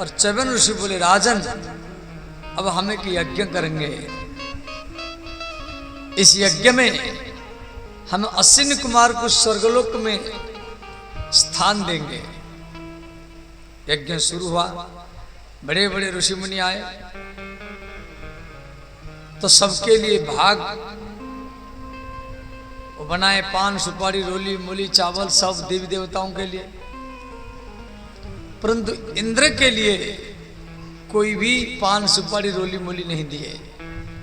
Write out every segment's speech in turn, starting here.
और च्यवन ऋषि बोले राजन, अब हम एक यज्ञ करेंगे। इस यज्ञ में हम अश्विनी कुमार को स्वर्गलोक में स्थान देंगे। यज्ञ शुरू हुआ, बड़े बड़े ऋषि मुनि आए, तो सबके लिए भाग वो बनाए, पान सुपारी रोली मूली चावल सब देवी देवताओं के लिए। परंतु इंद्र के लिए कोई भी पान सुपारी रोली मूली नहीं दिए।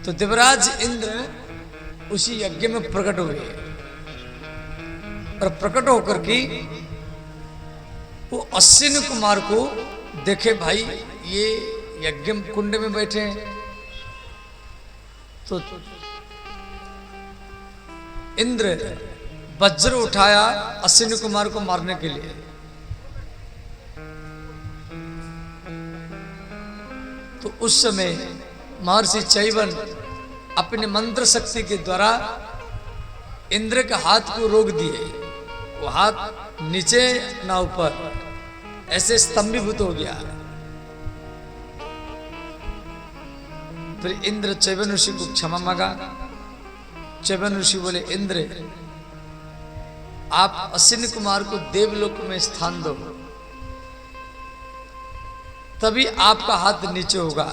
तो देवराज इंद्र उसी यज्ञ में प्रकट हुए और प्रकट होकर के वो अश्विनी कुमार को देखे, भाई ये यज्ञ कुंड में बैठे हैं। तो इंद्र वज्र उठाया अश्विनी कुमार को मारने के लिए। तो उस समय महर्षि च्यवन अपने मंत्र शक्ति के द्वारा इंद्र के हाथ को रोक दिए। वो हाथ नीचे ना ऊपर, ऐसे स्तंभीभूत हो गया। फिर इंद्र च्यवन ऋषि को क्षमा मांगा। च्यवन ऋषि बोले, इंद्र आप अश्विनी कुमार को देवलोक में स्थान दो, तभी आपका हाथ नीचे होगा।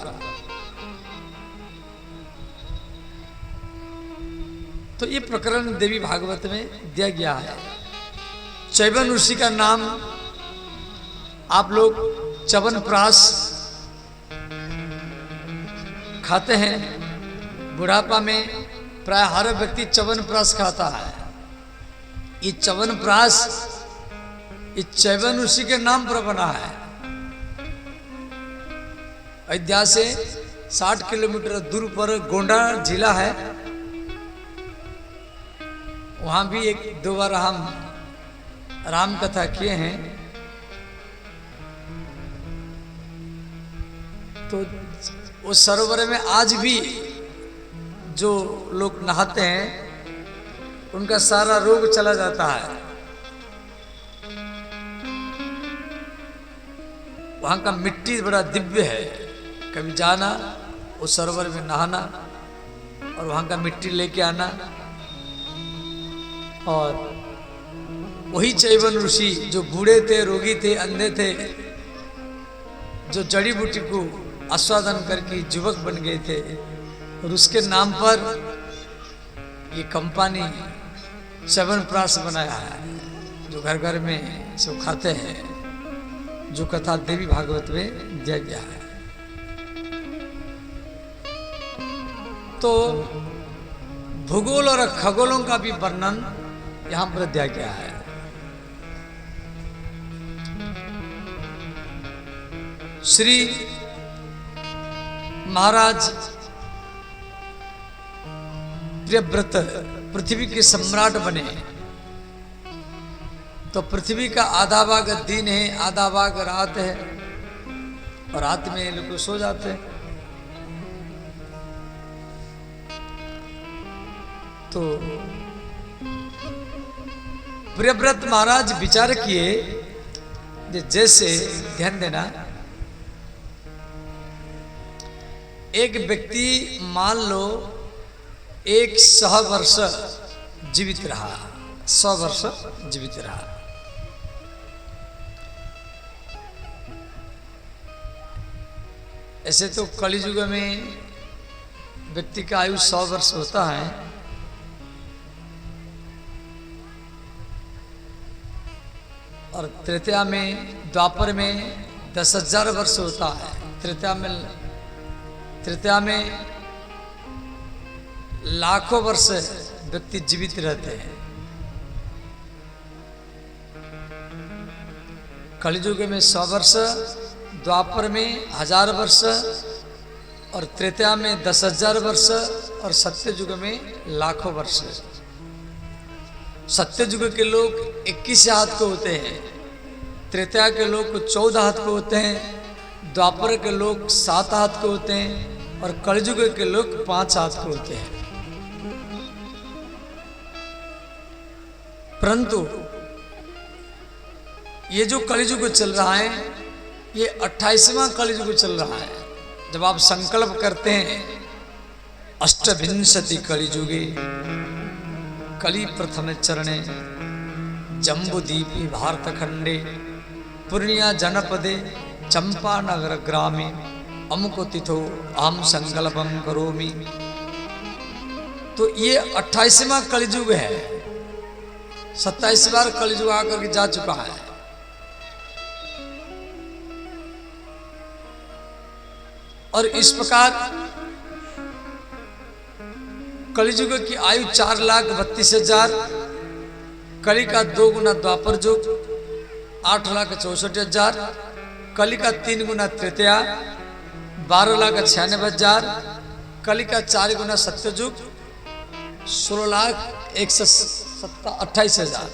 तो ये प्रकरण देवी भागवत में दिया गया है। च्यवन ऋषि का नाम आप लोग च्यवनप्राश खाते हैं। बुढ़ापा में प्राय हर व्यक्ति च्यवनप्राश खाता है। ये च्यवनप्राश ये च्यवन ऋषि के नाम पर बना है। अयोध्या से 60 किलोमीटर दूर पर गोंडा जिला है। वहां भी एक दो बार हम राम कथा किए हैं। तो उस सरोवर में आज भी जो लोग नहाते हैं उनका सारा रोग चला जाता है। वहां का मिट्टी बड़ा दिव्य है। कभी जाना उस सरोवर में नहाना और वहां का मिट्टी लेके आना। और वही च्यवन ऋषि जो बूढ़े थे, रोगी थे, अंधे थे, जो जड़ी बूटी को आस्वादन करके युवक बन गए थे, और उसके नाम पर ये कंपनी च्यवनप्राश बनाया है, जो घर घर में सब खाते हैं, जो कथा देवी भागवत में दिया गया है। तो भूगोल और खगोलों का भी वर्णन यहां पर दिया गया है। श्री महाराज प्रियव्रत पृथ्वी के सम्राट बने। तो पृथ्वी का आधा भाग दिन है, आधा भाग रात है, और रात में लोग सो जाते हैं। तो प्रियव्रत महाराज विचार किए, जैसे ध्यान देना, एक व्यक्ति मान लो 100 वर्ष जीवित रहा, 100 वर्ष जीवित रहा। ऐसे तो कलियुग में व्यक्ति का आयु 100 वर्ष होता है। और त्रेता में, द्वापर में 10,000 वर्ष होता है। त्रेता में लाखों वर्ष व्यक्ति जीवित रहते हैं। कलियुग में 100 वर्ष, द्वापर में 1000 वर्ष, और त्रेता में 10,000 वर्ष, और सत्ययुग में लाखों वर्ष। सत्ययुग के लोग 21 हाथ को होते हैं, त्रेता के लोग 14 हाथ को होते हैं, द्वापर के लोग 7 हाथ को होते हैं, और कलयुग के लोग 5 हाथ को होते हैं। परंतु ये जो कलियुग चल रहा है, ये 28वां कलयुग चल रहा है। जब आप संकल्प करते हैं अष्टविंशति कलिजुगे कलि प्रथम चरणे जम्बूदीपी भारतखंडे पूर्णिया जनपदे चंपानगर ग्रामे अमुको तिथो अहम संकल्पम करोमि। तो ये 28वां कलिजुग है, 27 बार कलिजुग आकर के जा चुका है। और इस प्रकार कलिजुग की आयु 4,32,000, कलि का 2 गुना द्वापर युग 8,64,000, कलि का 3 गुना तृतीया 12,96,000, कलि का 4 गुना सत्ययुग 16,28,000।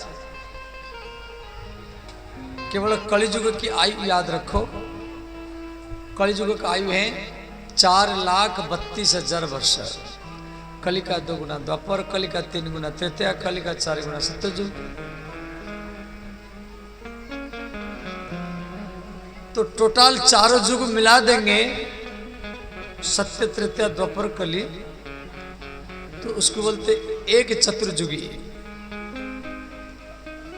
केवल कलिजुग की आयु याद रखो, कलिजुग का आयु है 4,32,000 वर्ष। कलि का 2 गुना द्वापर, कलि का 3 गुना तृतीया, कलि का 4 गुना सत्ययुग। तो टोटल चारों युग मिला देंगे, सत्य तृतीया द्वापर कलि, तो उसको बोलते एक चतुर्युगी।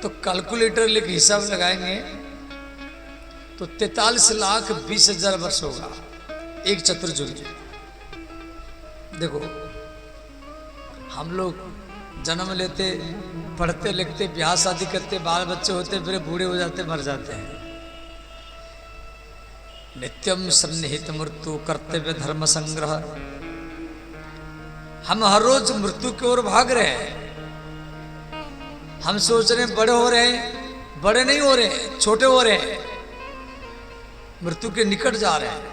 तो कैलकुलेटर लेके हिसाब लगाएंगे तो 43,20,000 वर्ष होगा एक चतुर्युगी। देखो हम लोग जन्म लेते, पढ़ते लिखते, ब्याह शादी करते, बाल बच्चे होते, फिर बूढ़े हो जाते, मर जाते हैं। नित्यम सन्निहित मृत्यु कर्तव्य धर्म संग्रह। हम हर रोज मृत्यु की ओर भाग रहे हैं। हम सोच रहे हैं बड़े हो रहे हैं, बड़े नहीं हो रहे, छोटे हो रहे हैं, मृत्यु के निकट जा रहे हैं।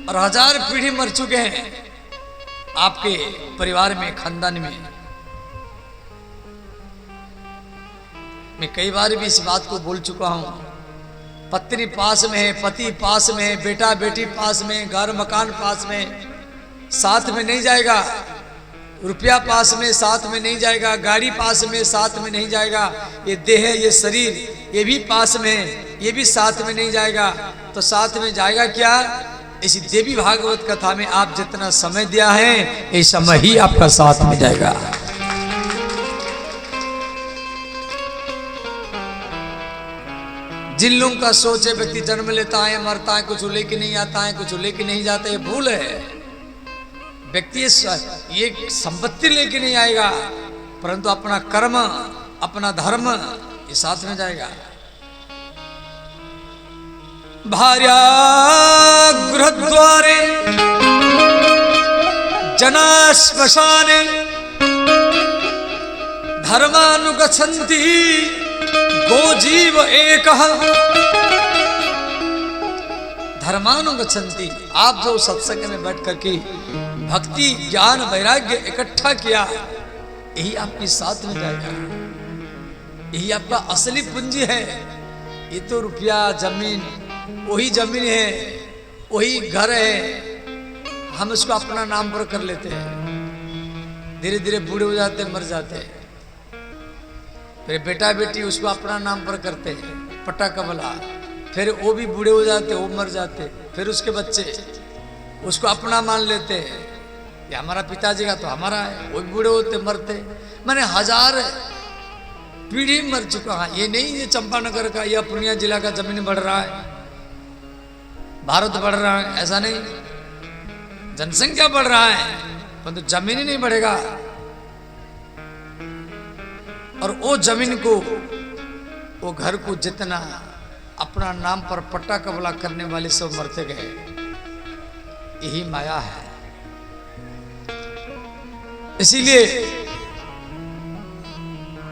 और 1000 पीढ़ी मर चुके हैं आपके परिवार में, खानदान में। मैं कई बार भी इस बात को बोल चुका हूं। पत्नी पास में है, पति पास में है, बेटा बेटी पास में, घर मकान पास में, साथ में नहीं जाएगा। रुपया पास में, साथ में नहीं जाएगा। गाड़ी पास में, साथ में नहीं जाएगा। ये देह, ये शरीर, ये भी पास में है, ये भी साथ में नहीं जाएगा। तो साथ में जाएगा क्या? इसी देवी भागवत कथा में आप जितना समय दिया है, ये समय ही आपका साथ में जाएगा। जिन लोगों का सोच है व्यक्ति जन्म लेता है, मरता है, कुछ लेके नहीं आता है, कुछ लेके नहीं जाता है, भूल है। व्यक्ति ये संपत्ति लेके नहीं आएगा, परंतु अपना कर्म, अपना धर्म ये साथ में जाएगा। भार्या गृहद्वारे जना श्मशाने धर्मानुगच्छन्ति गोजीव एकः। धर्मानुगच्छन्ति, आप जो सत्संग में बैठ करके भक्ति ज्ञान वैराग्य इकट्ठा किया, यही आपके साथ में जाएगा। यही आपका असली पूंजी है। ये तो रुपया, जमीन, वही जमीन है, वही घर है, हम उसको अपना नाम पर कर लेते हैं। धीरे धीरे बूढ़े हो जाते, मर जाते हैं। फिर बेटा बेटी उसको अपना नाम पर करते हैं, पट्टा कबला। फिर वो भी बूढ़े हो जाते, वो मर जाते। फिर उसके बच्चे उसको अपना मान लेते हैं, ये हमारा पिताजी का तो हमारा है। वो भी बूढ़े होते, मरते। मैंने 1000 पीढ़ी मर चुका है। ये नहीं ये चंपानगर का या पूर्णिया जिला का जमीन बढ़ रहा है, भारत बढ़ रहा है, ऐसा नहीं। जनसंख्या बढ़ रहा है, परंतु जमीन ही नहीं बढ़ेगा। और वो जमीन को, वो घर को जितना अपना नाम पर पट्टा कबला करने वाले सब मरते गए। यही माया है। इसीलिए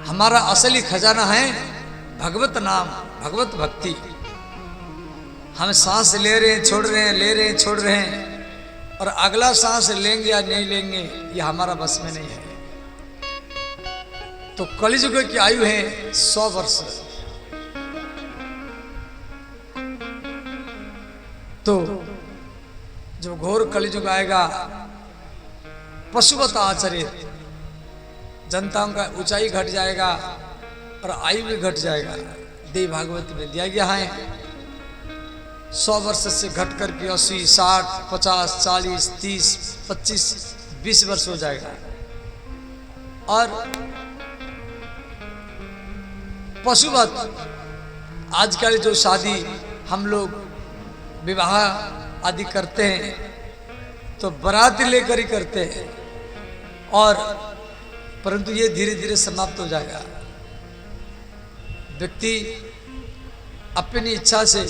हमारा असली खजाना है भगवत नाम, भगवत भक्ति। हम सांस ले रहे हैं, छोड़ रहे हैं, ले रहे हैं, छोड़ रहे हैं, और अगला सांस लेंगे या नहीं लेंगे ये हमारा बस में नहीं है। तो कलियुग की आयु है 100 वर्ष। तो जब घोर कलियुग आएगा, पशुवत आचरित, जनताओं का ऊंचाई घट जाएगा और आयु भी घट जाएगा, देवी भागवत में दिया गया है। 100 वर्ष से घट करके 80, 60, 50, 40, 30, 25, 20 वर्ष हो जाएगा। और पशुवत आजकल जो शादी हम लोग विवाह आदि करते हैं तो बारात लेकर ही करते हैं, और परंतु ये धीरे धीरे समाप्त हो जाएगा। व्यक्ति अपनी इच्छा से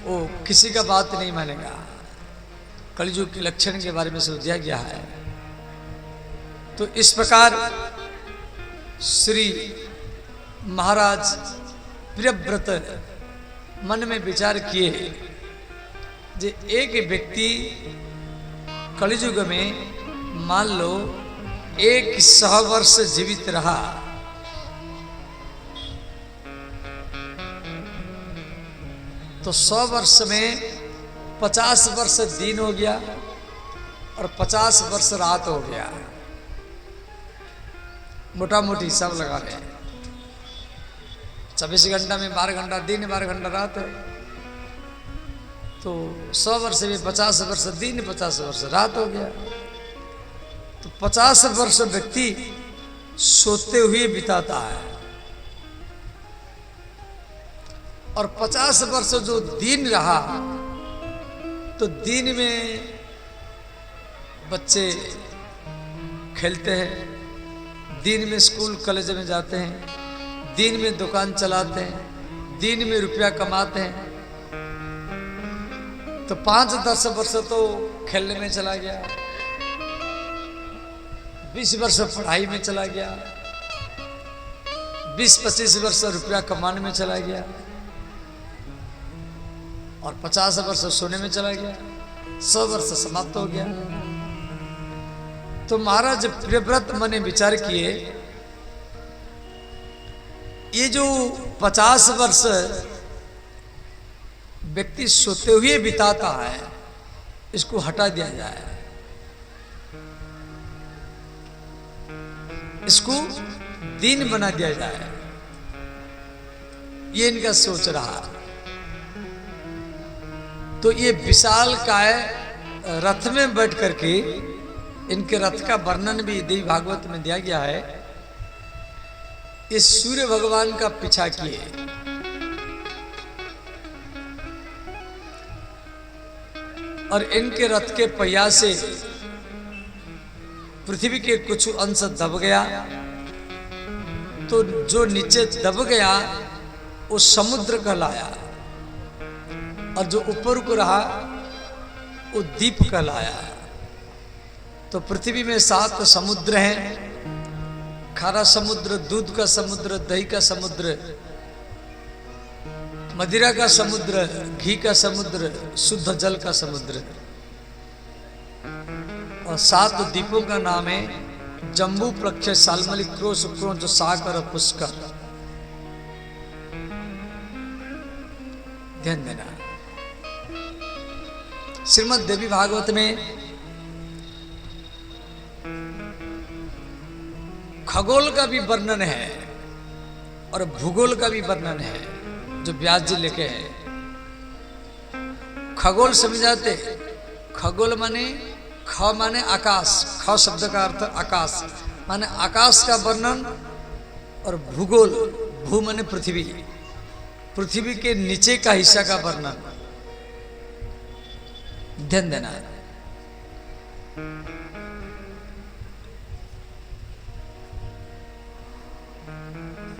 वो किसी का बात नहीं मानेगा। कलयुग के लक्षण के बारे में सोच दिया गया है। तो इस प्रकार श्री महाराज प्रियव्रत मन में विचार किए जे एक व्यक्ति कलयुग में मान लो 100 वर्ष जीवित रहा, तो 100 वर्ष में 50 वर्ष दिन हो गया और 50 वर्ष रात हो गया। मोटा मोटी सब लगा रहे हैं। 24 घंटा में 12 घंटा दिन, 12 घंटा रात है, तो 100 वर्ष में 50 वर्ष दिन, 50 वर्ष रात हो गया। तो 50 वर्ष व्यक्ति सोते हुए बिताता है, और 50 वर्ष जो दिन रहा तो दिन में बच्चे खेलते हैं, दिन में स्कूल कॉलेज में जाते हैं, दिन में दुकान चलाते हैं, दिन में रुपया कमाते हैं। तो 5-10 वर्ष तो खेलने में चला गया, 20 वर्ष पढ़ाई में चला गया, 20-25 वर्ष रुपया कमाने में चला गया, और 50 वर्ष सोने में चला गया, 100 वर्ष समाप्त हो गया। तो महाराज प्रियव्रत मन ने विचार किए, ये जो 50 वर्ष व्यक्ति सोते हुए बिताता है, इसको हटा दिया जाए, इसको दिन बना दिया जाए। ये इनका सोच रहा। तो ये विशाल काय रथ में बैठ करके, इनके रथ का वर्णन भी देवी भागवत में दिया गया है। ये सूर्य भगवान का पीछा किए, और इनके रथ के पहिया से पृथ्वी के कुछ अंश दब गया, तो जो नीचे दब गया वो समुद्र कहलाया, और जो ऊपर को रहा वो द्वीप कहलाया। तो पृथ्वी में 7 समुद्र हैं, खारा समुद्र, दूध का समुद्र, दही का समुद्र, मदिरा का समुद्र, घी का समुद्र, शुद्ध जल का समुद्र, और 7 द्वीपों का नाम है जम्बू, प्लक्ष, सालमली, क्रोश, क्रोंच, सागर और पुष्कर। ध्यान देना। श्रीमद् देवी भागवत में खगोल का भी वर्णन है और भूगोल का भी वर्णन है, जो व्यास जी लिखे हैं। खगोल समझाते, खगोल माने ख माने आकाश, ख शब्द का अर्थ आकाश माने आकाश का वर्णन, और भूगोल, भू माने पृथ्वी, पृथ्वी के नीचे का हिस्सा का वर्णन। ध्यान देना।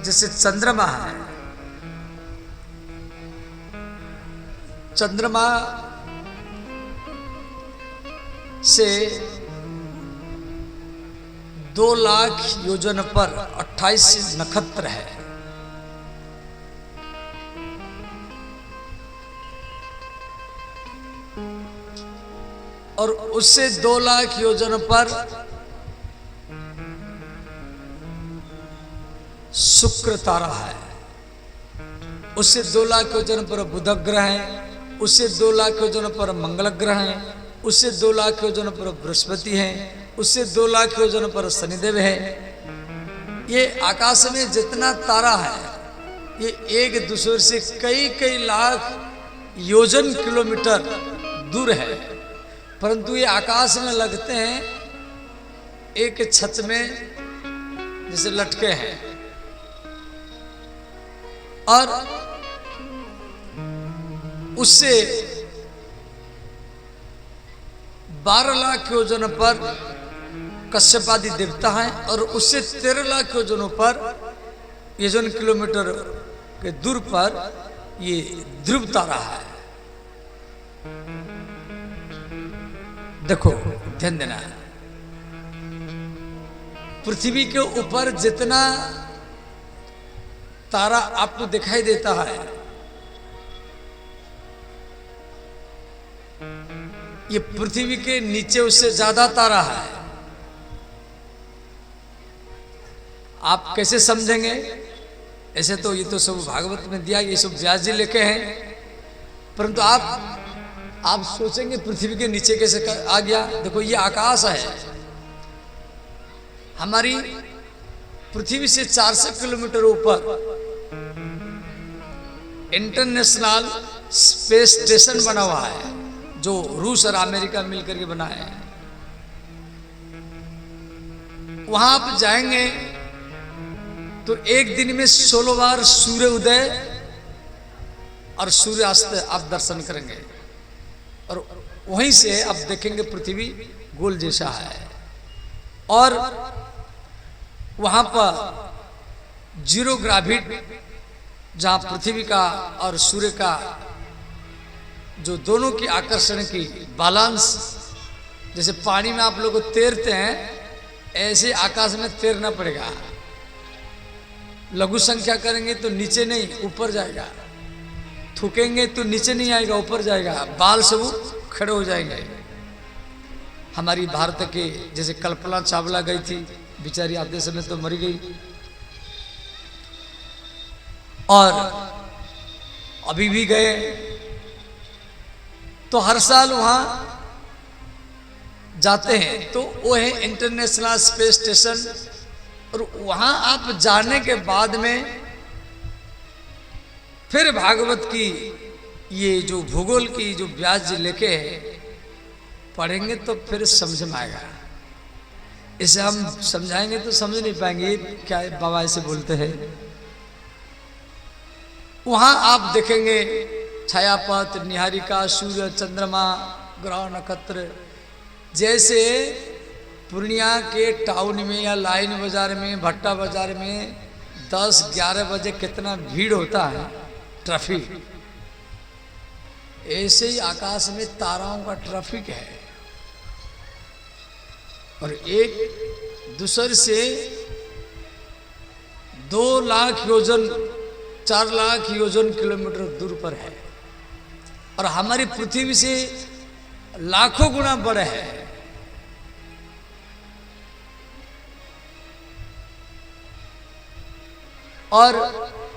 जैसे चंद्रमा है, चंद्रमा से 2 लाख योजन पर 28 नक्षत्र है। और उससे 2 लाख योजन पर शुक्र तारा है, उससे 2 लाख योजन पर बुध ग्रह है, उससे 2 लाख योजन पर मंगल ग्रह है, उससे 2 लाख योजन पर बृहस्पति है, उससे 2 लाख योजन पर शनिदेव है। ये आकाश में जितना तारा है ये एक दूसरे से कई कई लाख योजन किलोमीटर दूर है, परंतु ये आकाश में लगते हैं एक छत में जैसे लटके हैं। और उससे 12 लाख योजन पर कश्यप आदि देवता हैं, और उससे 13 लाख योजनों पर योजन किलोमीटर के दूर पर ये ध्रुव तारा है। देखो ध्यान देना, पृथ्वी के ऊपर जितना तारा आपको दिखाई देता है, ये पृथ्वी के नीचे उससे ज्यादा तारा है। आप कैसे समझेंगे? ऐसे तो ये तो सब भागवत में दिया, ये सब व्यास जी लिखे हैं, परंतु आप सोचेंगे पृथ्वी के नीचे कैसे आ गया। देखो ये आकाश है, हमारी पृथ्वी से 400 किलोमीटर ऊपर इंटरनेशनल स्पेस स्टेशन बना हुआ है, जो रूस और अमेरिका मिलकर के बना है। वहां आप जाएंगे तो एक दिन में 16 बार सूर्य उदय और सूर्यास्त आप दर्शन करेंगे, और वहीं से आप देखेंगे पृथ्वी गोल जैसा है। और वहां पर जीरो ग्रेविटी, जहां पृथ्वी का और सूर्य का जो दोनों की आकर्षण की बैलेंस, जैसे पानी में आप लोग तैरते हैं ऐसे आकाश में तैरना पड़ेगा। लघु संख्या करेंगे तो नीचे नहीं ऊपर जाएगा, थूकेंगे तो नीचे नहीं आएगा ऊपर जाएगा, बाल सब खड़े हो जाएंगे। हमारी भारत के जैसे कल्पना चावला गई थी बेचारी, आधे समय तो मरी गई, और अभी भी गए तो हर साल वहां जाते हैं। तो वो है इंटरनेशनल स्पेस स्टेशन, और वहां आप जाने के बाद में फिर भागवत की ये जो भूगोल की जो व्यास जी लेके पढ़ेंगे तो फिर समझ में आएगा। इसे हम समझाएंगे तो समझ नहीं पाएंगे क्या बाबा ऐसे बोलते हैं। वहां आप देखेंगे छायापथ, निहारिका, सूर्य, चंद्रमा, ग्रह, नक्षत्र। जैसे पूर्णिया के टाउन में या लाइन बाजार में, भट्टा बाजार में 10-11 बजे कितना भीड़ होता है, ट्रैफिक, ऐसे ही आकाश में ताराओं का ट्रैफिक है। और एक दूसरे से 2 लाख योजन, 4 लाख योजन किलोमीटर दूर पर है, और हमारी पृथ्वी से लाखों गुना बड़े है। और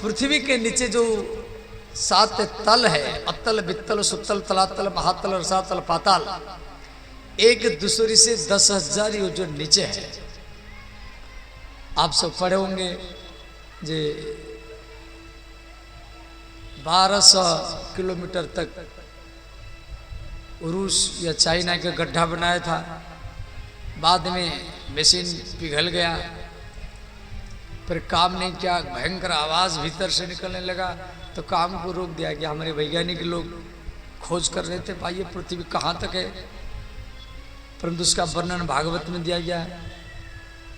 पृथ्वी के नीचे जो 7 तल है, अतल, वित्तल, सुतल, तलातल, महातल, रसातल, पाताल, एक दूसरे से 10,000 योजन नीचे है। आप सब पढ़े होंगे जे 1200 किलोमीटर तक रूस या चाइना का गड्ढा बनाया था, बाद में मशीन पिघल गया, फिर काम नहीं किया, भयंकर आवाज भीतर से निकलने लगा, तो काम को रोक दिया गया। हमारे वैज्ञानिक लोग खोज कर रहे थे भाई ये पृथ्वी कहाँ तक है, परंतु उसका वर्णन भागवत में दिया गया है।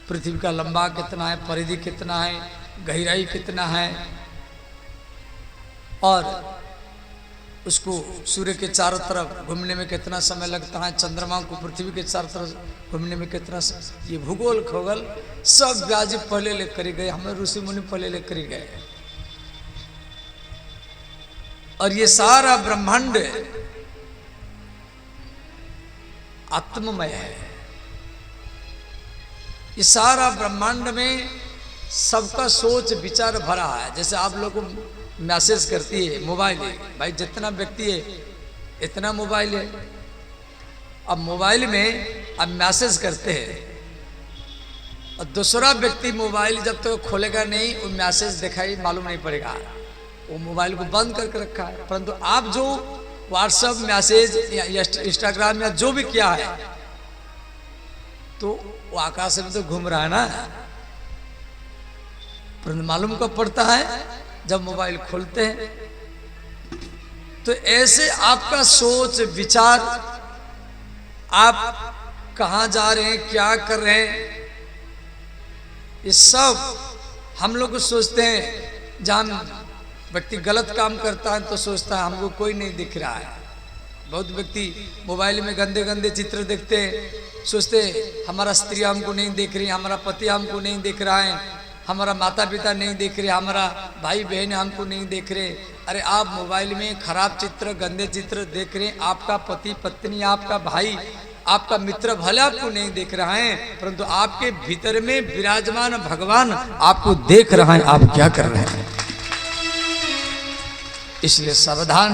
पृथ्वी का लंबा कितना है, परिधि कितना है, गहराई कितना है, और उसको सूर्य के चारों तरफ घूमने में कितना समय लगता है, चंद्रमा को पृथ्वी के चारों तरफ घूमने में कितना ये भूगोल खगोल सब व्यास पहले लेकर गए, हमें ऋषि मुनि पहले लेकर गए। और ये सारा ब्रह्मांड आत्ममय है। ये सारा ब्रह्मांड में सबका सोच विचार भरा है। जैसे आप लोग को मैसेज करती है मोबाइल है, भाई जितना व्यक्ति है इतना मोबाइल है। अब मोबाइल में अब मैसेज करते हैं और दूसरा व्यक्ति मोबाइल जब तक तो खोलेगा नहीं, वो मैसेज दिखाई मालूम नहीं पड़ेगा, वो मोबाइल को बंद करके रखा है। परंतु आप जो व्हाट्सएप मैसेज या इंस्टाग्राम या जो भी किया है, तो वो आकाश में तो घूम रहा है ना, परंतु मालूम कब पड़ता है? जब मोबाइल खोलते हैं। तो ऐसे आपका सोच विचार, आप कहाँ जा रहे हैं, क्या कर रहे हैं, ये सब हम लोग सोचते हैं। जहाँ व्यक्ति गलत काम करता है तो सोचता है हमको कोई नहीं दिख रहा है। बहुत व्यक्ति मोबाइल में गंदे गंदे चित्र देखते हैं, सोचते हमारा स्त्री हमको नहीं देख रही, हमारा पति हमको नहीं देख रहा है, हमारा माता पिता नहीं देख रहे, हमारा भाई बहन हमको नहीं देख रहे। अरे आप मोबाइल में खराब चित्र, गंदे चित्र देख रहे हैं, आपका पति पत्नी, आपका भाई, आपका मित्र भले आपको नहीं देख रहा है, परंतु आपके भीतर में विराजमान भगवान आपको देख रहा है, आप क्या कर रहे हैं। इसलिए सावधान।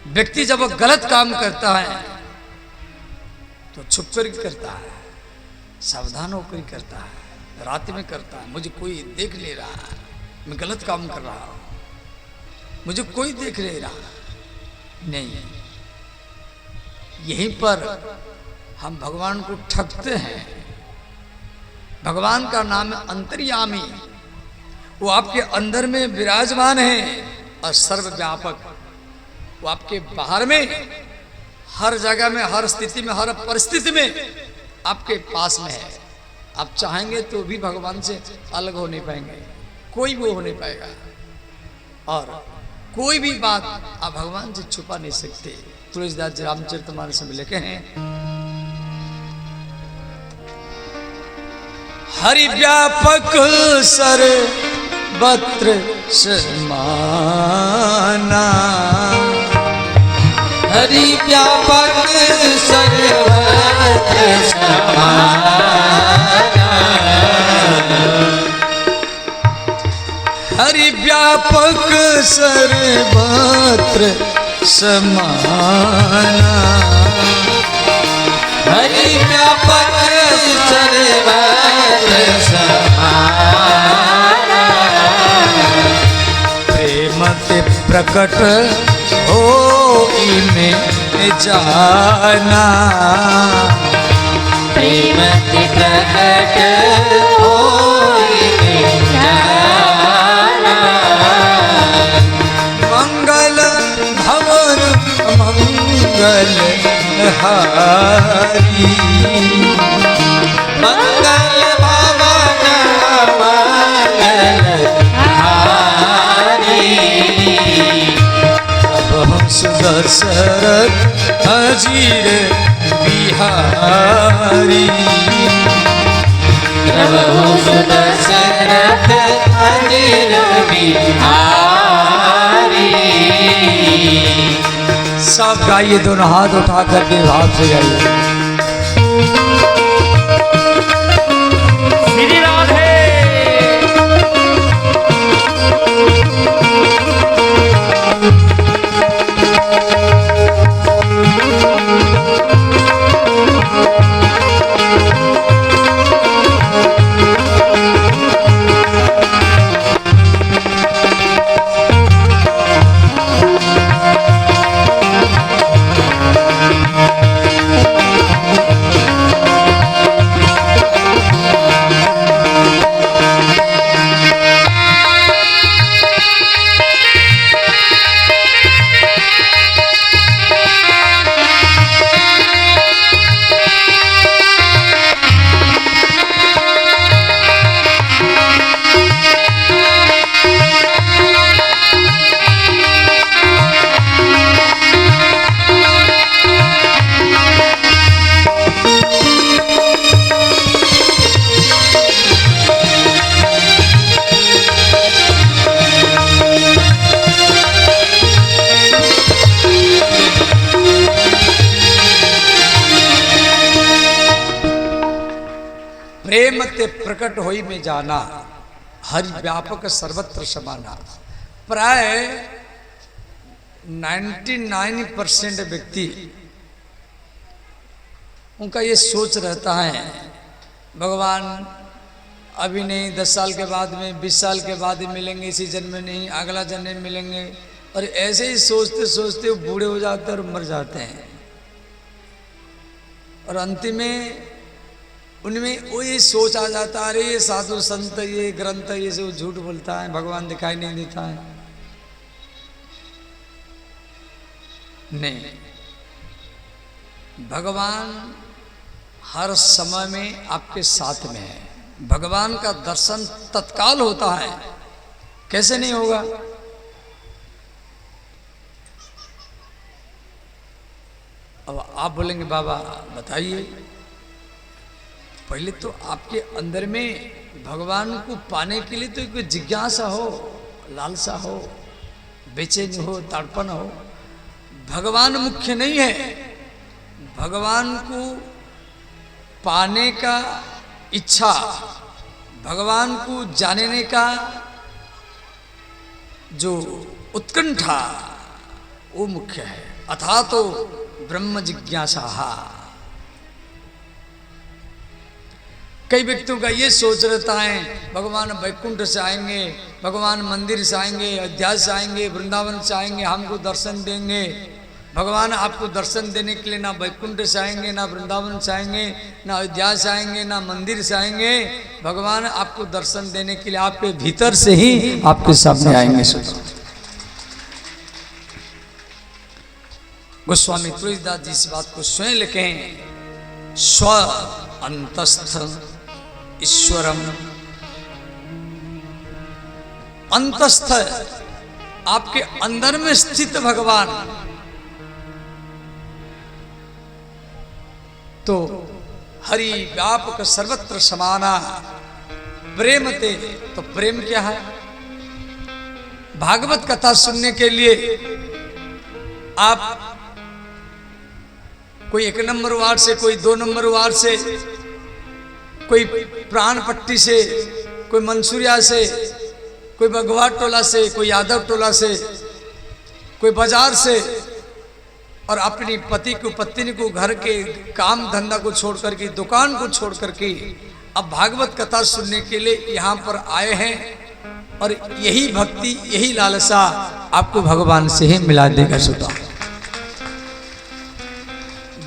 व्यक्ति जब गलत काम करता है तो छुप कर करता है, सावधान होकर करता है, रात में करता है। मुझे कोई देख ले रहा है, मैं गलत काम कर रहा हूं, मुझे कोई देख ले रहा नहीं। यहीं पर हम भगवान को ठगते हैं। भगवान का नाम है अंतर्यामी, वो आपके अंदर में विराजमान है और सर्वव्यापक। वो आपके बाहर में, हर जगह में, हर स्थिति में, हर परिस्थिति में आपके पास में है। आप चाहेंगे तो भी भगवान से अलग हो नहीं पाएंगे, कोई भी हो नहीं पाएगा, और कोई भी बात आप भगवान से छुपा नहीं सकते। तुलसीदास जी रामचरितमानस में लिखे हैं, हरि व्यापक सर्वत्र समाना, हरि व्यापक सर्वत्र समाना, हरि व्यापक सर्वत्र समाना, हरि व्यापक सर्वत्र समाना, प्रेम ते प्रकट होई में जाना, प्रेम ते प्रकट होई में जाना, मंगल भवन मंगल हारी, मंगल भवन मंगल हारी, हम सुदशरथ अजीर बिहारी, प्रभु सुदशरथ अजीर बिहारी। सब गाइए, दोनों हाथ उठा करके भाव से गाइए। श्री राधे। प्रेम ते प्रकट होई में जाना, हरि व्यापक सर्वत्र समाना। प्राय 99% व्यक्ति उनका ये सोच रहता है भगवान अभी नहीं, 10 साल के बाद में, 20 साल के बाद ही मिलेंगे, इसी जन्म में नहीं, अगला जन्म में मिलेंगे। और ऐसे ही सोचते सोचते वो बूढ़े हो जाते हैं और मर जाते हैं। और अंतिम में उनमें वो ये सोच आ जाता है, अरे ये साधु संत, ये ग्रंथ, ये सब झूठ बोलता है, भगवान दिखाई नहीं देता है। नहीं, भगवान हर समय में आपके साथ में है। भगवान का दर्शन तत्काल होता है, कैसे नहीं होगा? अब आप बोलेंगे बाबा बताइए, पहले तो आपके अंदर में भगवान को पाने के लिए तो कोई जिज्ञासा हो, लालसा हो, बेचैनी हो, तड़पन हो। भगवान मुख्य नहीं है। भगवान को पाने का इच्छा, भगवान को जानने का जो उत्कंठा, वो मुख्य है। अथा तो ब्रह्म जिज्ञासा। कई व्यक्तियों का ये सोच रहता है भगवान वैकुंठ से आएंगे, भगवान मंदिर से आएंगे, अयोध्या से आएंगे, वृंदावन से आएंगे, हमको दर्शन देंगे। भगवान आपको दर्शन देने के लिए ना वैकुंठ से आएंगे, ना वृंदावन से आएंगे, ना अयोध्या से आएंगे, ना मंदिर से आएंगे। भगवान आपको दर्शन देने के लिए आपके भीतर से ही आपके सामने आएंगे। गोस्वामी तुलसीदास जी इस बात को स्वयं लिखे हैं, स्व अंतस्थ ईश्वरम। अंतस्थ आपके अंदर में स्थित भगवान, तो हरि व्यापक सर्वत्र समाना प्रेम ते। तो प्रेम क्या है? भागवत कथा सुनने के लिए आप कोई 1 नंबर वार्ड से, कोई 2 नंबर वार्ड से, कोई प्राण पट्टी से, कोई मंसूरिया से, कोई बगवाट टोला से, कोई यादव टोला से, कोई बाजार से, और अपनी पति को, पत्नी को, घर के काम धंधा को छोड़ करके, दुकान को छोड़ करके अब भागवत कथा सुनने के लिए यहाँ पर आए हैं। और यही भक्ति, यही लालसा आपको भगवान से ही मिला देगा। सुधा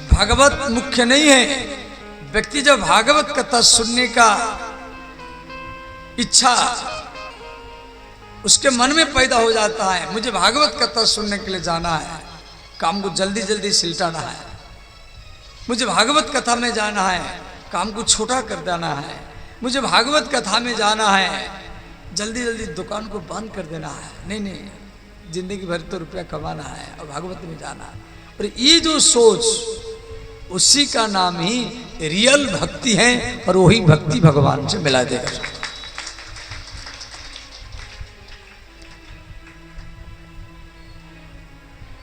भागवत मुख्य नहीं है। व्यक्ति जब भागवत कथा सुनने का इच्छा उसके मन में पैदा हो जाता है, मुझे भागवत कथा सुनने के लिए जाना है, काम को जल्दी जल्दी सिलटाना है, मुझे भागवत कथा में जाना है, काम को छोटा कर देना है, मुझे भागवत कथा में जाना है, जल्दी जल्दी दुकान को बंद कर देना है, नहीं नहीं, जिंदगी भर तो रुपया कमाना है और भागवत में जाना है। और ये जो सोच, उसी का नाम ही रियल भक्ति है, और वही भक्ति भगवान से मिला देगा।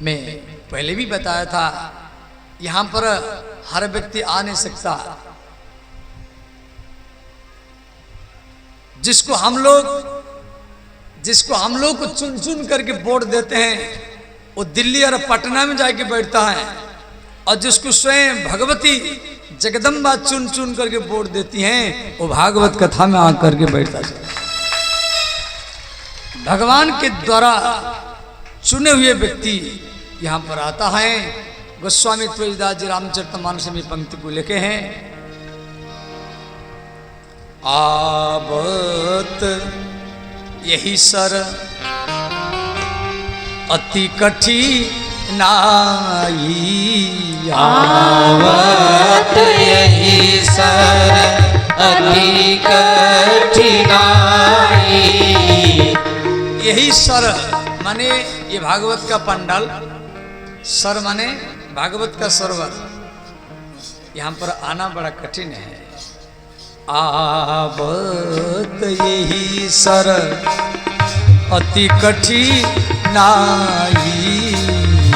मैं पहले भी बताया था, यहां पर हर व्यक्ति आ नहीं सकता। जिसको हम लोग को चुन चुन करके वोट देते हैं, वो दिल्ली और पटना में जाके बैठता है, और जिसको स्वयं भगवती जगदम्बा चुन चुन करके वोट देती हैं, वो भागवत कथा में आकर के बैठता है। भगवान के द्वारा चुने हुए व्यक्ति यहाँ पर आता है। गोस्वामी तुलसीदास जी रामचरितमानस में पंक्ति को लिखे हैं, आवत यही सर अति कठिनाई, आवत यही सर अति कठिनाई। यही सर माने ये भागवत का पंडाल, सर माने भागवत का सरोवर, यहाँ पर आना बड़ा कठिन है। आवत यही सर अति कठिनाई,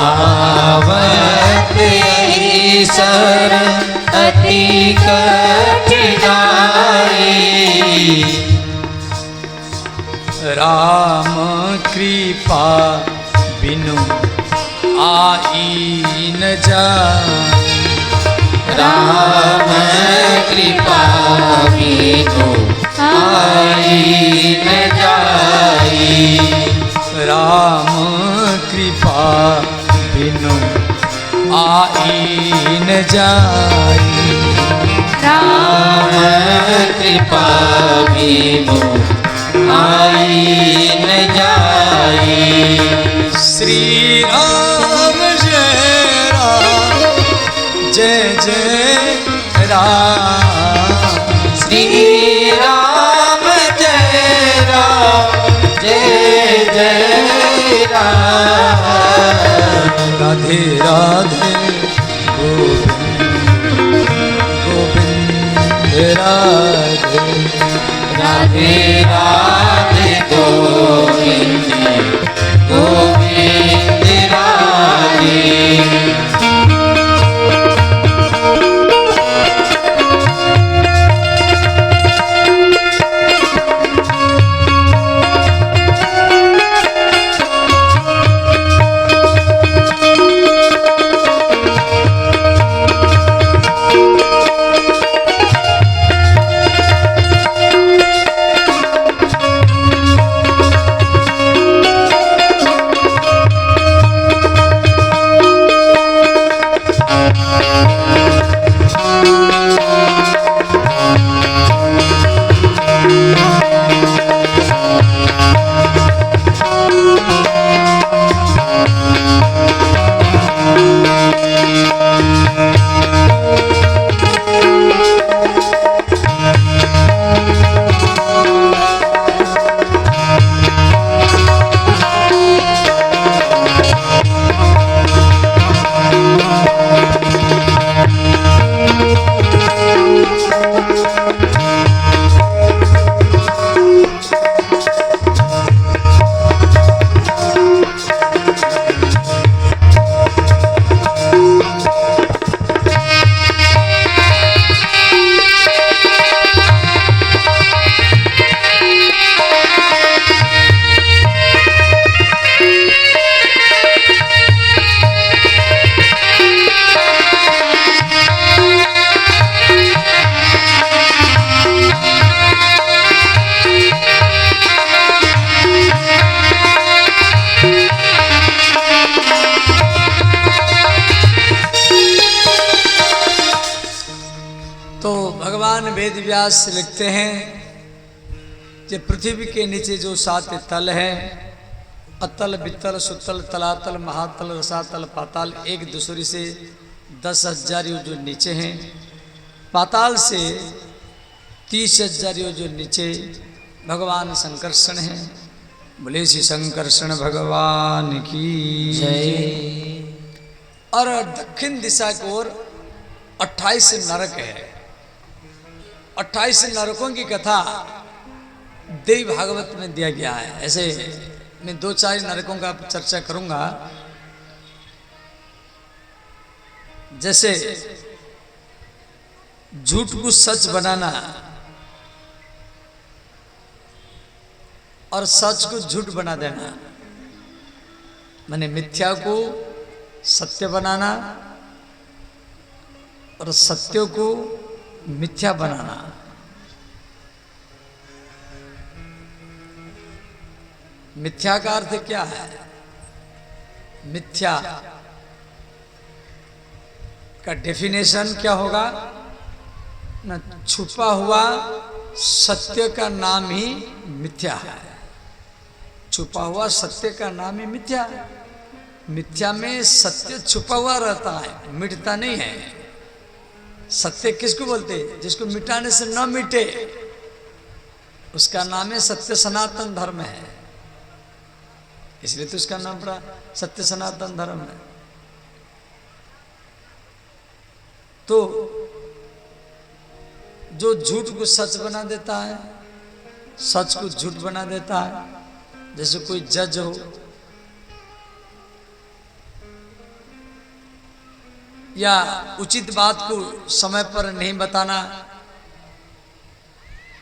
आवत यही सर अति कठिनाई। राम कृपा बिनु आई न जाए, राम कृपा बिनु आई न जाई। राम कृपा बिनु आई न जाई। राम कृपा बिनु आई न जाई। श्री राम जय राम जय जय राम। श्री राम जय राम जय जय राम। राधे राधे गोविंद गोविंद राधे। राधे राधे गोविंद गोविंद राधे। वेद व्यास लिखते हैं कि पृथ्वी के नीचे जो 7 तल है, अतल वितल सुतल तलातल महातल रसातल पाताल, एक दूसरे से 10,000 यों जो नीचे हैं, पाताल से 30,000 यों जो नीचे भगवान संकर्षण हैं। बोले श्री संकर्षण भगवान की जय। और दक्षिण दिशा की ओर 28 नरक है। 28 नरकों की कथा देवी भागवत में दिया गया है। ऐसे मैं 2-4 नरकों का चर्चा करूंगा। जैसे झूठ को सच बनाना और सच को झूठ बना देना, माने मिथ्या को सत्य बनाना और सत्य को मिथ्या बनाना। मिथ्या का अर्थ क्या है? मिथ्या का डेफिनेशन क्या होगा ना? छुपा हुआ सत्य का नाम ही मिथ्या है। छुपा हुआ सत्य का नाम ही मिथ्या है। मिथ्या में सत्य छुपा हुआ रहता है, मिटता नहीं है। सत्य किसको बोलते? जिसको मिटाने से न मिटे, उसका नाम है सत्य सनातन धर्म है। इसलिए तो उसका नाम पड़ा सत्य सनातन धर्म है। तो जो झूठ को सच बना देता है, सच को झूठ बना देता है, जैसे कोई जज हो या उचित बात को समय पर नहीं बताना,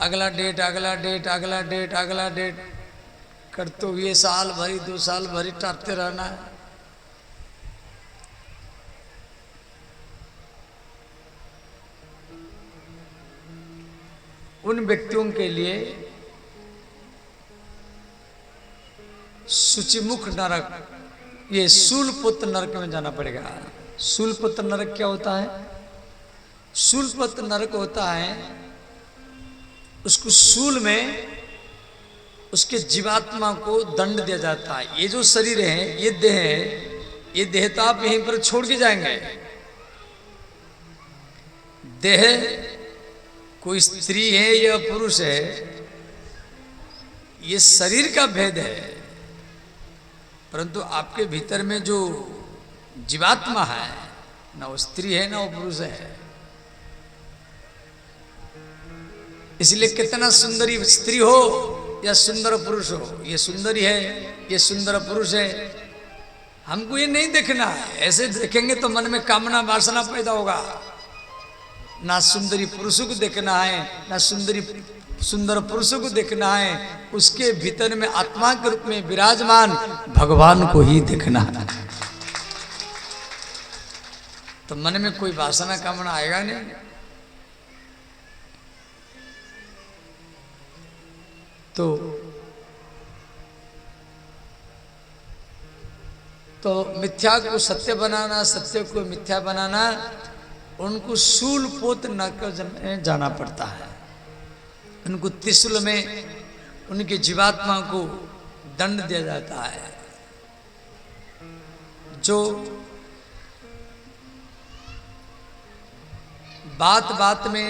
अगला डेट अगला डेट अगला डेट अगला डेट करते हुए साल भरी 2 साल भरी टाटते रहना। उन व्यक्तियों के लिए शुचिमुख नरक, ये शूलपुत्र नरक में जाना पड़ेगा। शूलपुत्र नरक क्या होता है? शूलपुत्र नरक होता है, उसको शूल में उसके जीवात्मा को दंड दिया जाता है। ये जो शरीर है, ये देह है, ये देह तो आप यहीं पर छोड़ के जाएंगे। देह कोई स्त्री है या पुरुष है, ये शरीर का भेद है, परंतु आपके भीतर में जो जीवात्मा है, ना वो स्त्री है ना वो पुरुष है। इसलिए कितना सुंदरी स्त्री हो या सुंदर पुरुष हो, ये सुंदरी है, ये सुंदर पुरुष है, हमको ये नहीं देखना है। ऐसे देखेंगे तो मन में कामना वासना पैदा होगा। ना सुंदरी पुरुषों को देखना है, ना सुंदर पुरुषों को देखना है, उसके भीतर में आत्मा के रूप में विराजमान भगवान को ही देखना है। तो मन में कोई वासना कामना आएगा नहीं। तो मिथ्या को सत्य बनाना, सत्य को मिथ्या बनाना, उनको शूलपोत नरक में जाना पड़ता है। उनको त्रिशूल में उनकी जीवात्मा को दंड दिया जाता है। जो बात बात में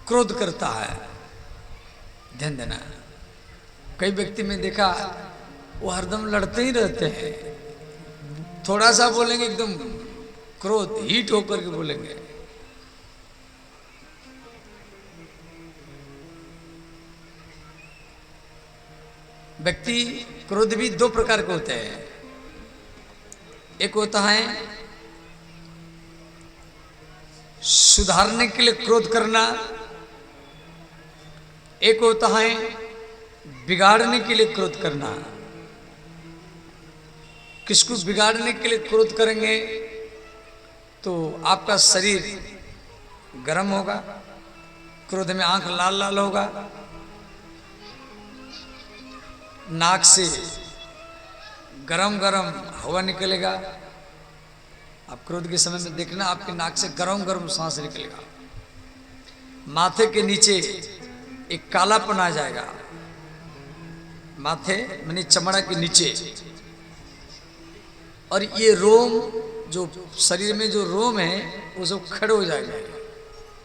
क्रोध करता है, ध्यान देना। कई व्यक्ति में देखा वो हरदम लड़ते ही रहते हैं, थोड़ा सा बोलेंगे एकदम क्रोध हीट होकर के बोलेंगे। व्यक्ति क्रोध भी दो प्रकार के होते हैं। एक होता है सुधारने के लिए क्रोध करना, एक होता है बिगाड़ने के लिए क्रोध करना। किसको बिगाड़ने के लिए क्रोध करेंगे तो आपका शरीर गर्म होगा, क्रोध में आंख लाल लाल होगा, नाक से गरम गरम हवा निकलेगा। आप क्रोध के समय में देखना, आपके नाक से गरम गरम सांस निकलेगा। माथे के नीचे एक कालापन आ जाएगा, माथे माने चमड़ा के नीचे। और ये रोम, जो शरीर में जो रोम है, वो सब खड़े हो जाएंगे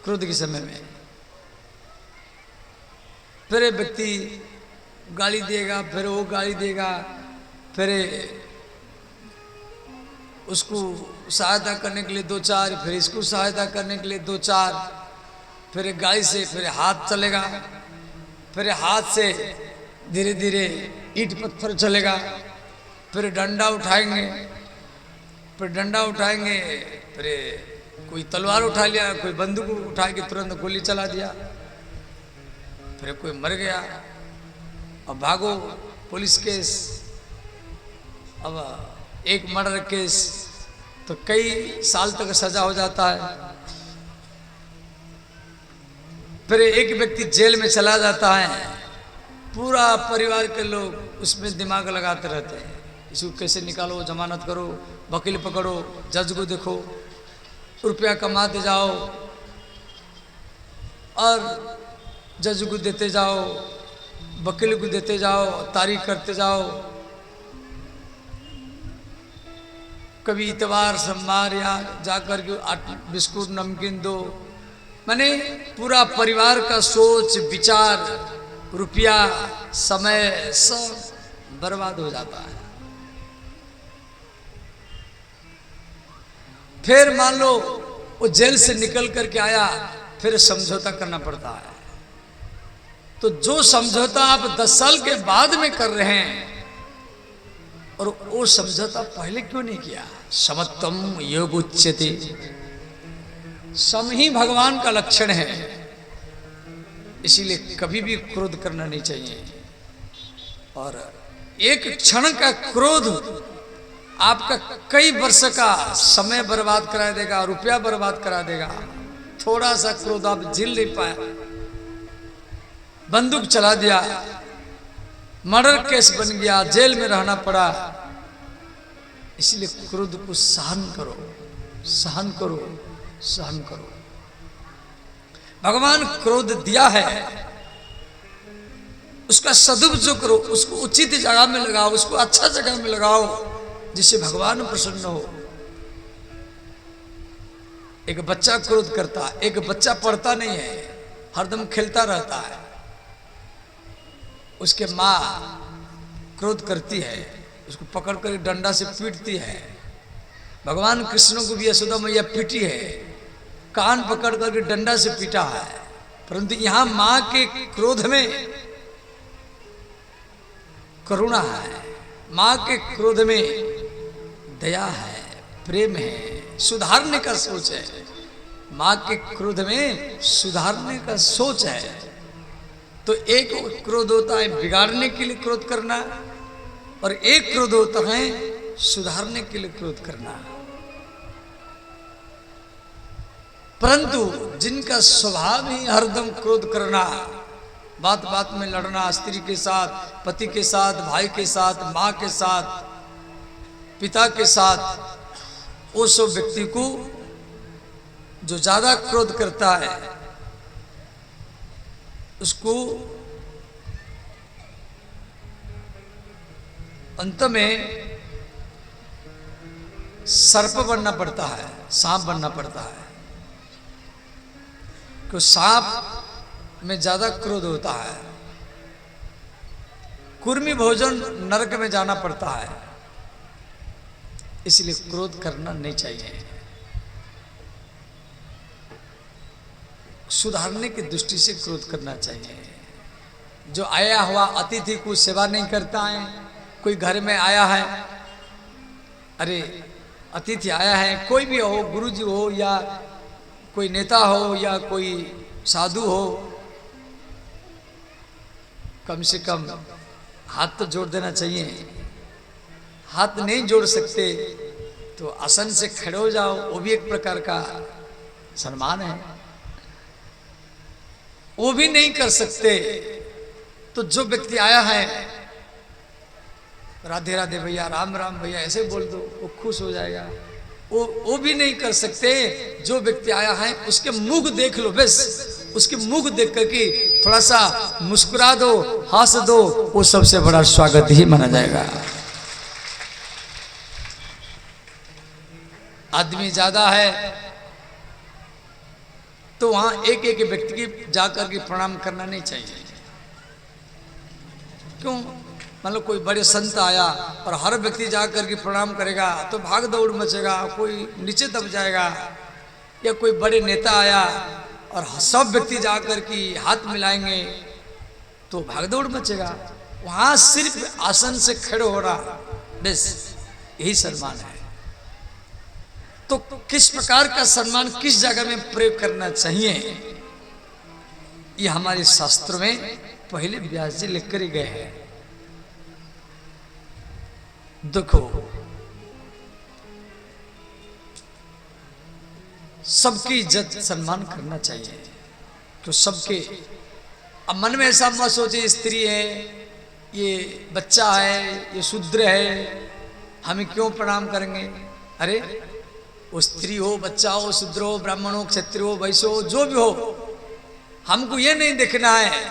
क्रोध के समय में। फिर व्यक्ति गाली देगा, फिर वो गाली देगा, फिर उसको सहायता करने के लिए दो चार, फिर इसको सहायता करने के लिए दो चार, फिर गाली से फिर हाथ चलेगा, फिर हाथ से धीरे धीरे ईंट पत्थर चलेगा, फिर डंडा उठाएंगे, फिर डंडा उठाएंगे, फिर कोई तलवार उठा लिया, कोई बंदूक उठा के तुरंत गोली चला दिया, फिर कोई मर गया। अब भागो पुलिस केस, अब एक मर्डर केस, तो कई साल तक सजा हो जाता है। फिर एक व्यक्ति जेल में चला जाता है, पूरा परिवार के लोग उसमें दिमाग लगाते रहते हैं, इसको कैसे निकालो, जमानत करो, वकील पकड़ो, जज को देखो, रुपया कमाते जाओ और जज को देते जाओ, वकील को देते जाओ, तारीख करते जाओ। कभी इतवार सोमवार या जाकर के बिस्कुट नमकीन दो, माने पूरा परिवार का सोच विचार, रुपया, समय सब बर्बाद हो जाता है। फिर मान लो वो जेल से निकल करके आया, फिर समझौता करना पड़ता है। तो जो समझौता आप 10 साल के बाद में कर रहे हैं, और वो समझौता पहले क्यों नहीं किया? समत्वम योग उच्यते, सम ही भगवान का लक्षण है। इसीलिए कभी भी क्रोध करना नहीं चाहिए। और एक क्षण का क्रोध आपका कई वर्ष का समय बर्बाद करा देगा, रुपया बर्बाद करा देगा। थोड़ा सा क्रोध आप झेल नहीं पाया, बंदूक चला दिया, मर्डर केस बन गया, जेल में रहना पड़ा। इसलिए क्रोध को सहन करो, सहन करो, सहन करो। भगवान क्रोध दिया है, उसका सदुपयोग करो, उसको उचित जगह में लगाओ, उसको अच्छा जगह में लगाओ जिससे भगवान प्रसन्न हो। एक बच्चा क्रोध करता, एक बच्चा पढ़ता नहीं है, हरदम खेलता रहता है। उसके माँ क्रोध करती है, उसको पकड़ कर डंडा से पीटती है। भगवान कृष्ण को भी यशोदा मैया पीटी है, कान पकड़ करके डंडा से पीटा है। परंतु यहां मां के क्रोध में करुणा है, मां के क्रोध में दया है, प्रेम है, सुधारने का सोच है। मां के क्रोध में सुधारने का सोच है। तो एक क्रोध होता है बिगाड़ने के लिए क्रोध करना, और एक क्रोध होता है सुधारने के लिए क्रोध करना। परंतु जिनका स्वभाव ही हरदम क्रोध करना, बात बात में लड़ना, स्त्री के साथ, पति के साथ, भाई के साथ, मां के साथ, पिता के साथ, वो सब व्यक्ति को जो ज्यादा क्रोध करता है उसको अंत में सर्प बनना पड़ता है, सांप बनना पड़ता है। क्यों? सांप में ज्यादा क्रोध होता है। कुर्मी भोजन नरक में जाना पड़ता है। इसलिए क्रोध करना नहीं चाहिए। सुधारने की दृष्टि से क्रोध करना चाहिए। जो आया हुआ अतिथि को सेवा नहीं करता है, कोई घर में आया है, अरे अतिथि आया है, कोई भी हो, गुरुजी हो या कोई नेता हो या कोई साधु हो, कम से कम हाथ तो जोड़ देना चाहिए। हाथ नहीं जोड़ सकते तो आसन से खड़े हो जाओ, वो भी एक प्रकार का सम्मान है। वो भी नहीं कर सकते तो जो व्यक्ति आया है, राधे राधे भैया, राम राम भैया ऐसे बोल दो, वो खुश हो जाएगा। वो भी नहीं कर सकते, जो व्यक्ति आया है उसके मुख देख लो, बस उसके मुख देख करके थोड़ा सा मुस्कुरा दो, हंस दो, वो सबसे बड़ा स्वागत ही माना जाएगा। आदमी ज्यादा है तो वहां एक एक व्यक्ति की जाकर के प्रणाम करना नहीं चाहिए। क्यों? मतलब कोई बड़े संत आया और हर व्यक्ति जाकर के प्रणाम करेगा तो भाग दौड़ मचेगा, कोई नीचे दब जाएगा। या कोई बड़े नेता आया और सब व्यक्ति जाकर के हाथ मिलाएंगे तो भाग दौड़ मचेगा। वहां सिर्फ आसन से खड़े हो रहा, बस यही सम्मान है। तो किस प्रकार का सम्मान किस जगह में प्रयोग करना चाहिए, ये हमारे शास्त्रों में पहले व्यास जी लिख कर गए हैं। देखो, सबकी इज्जत सम्मान करना चाहिए। तो सबके, अब मन में ऐसा मत सोचे स्त्री है, ये बच्चा है, ये शूद्र है, हम क्यों प्रणाम करेंगे। अरे वो स्त्री हो, बच्चा हो, शूद्र हो, ब्राह्मण हो, क्षत्रिय हो, वैश्य हो, जो भी हो, हमको ये नहीं देखना है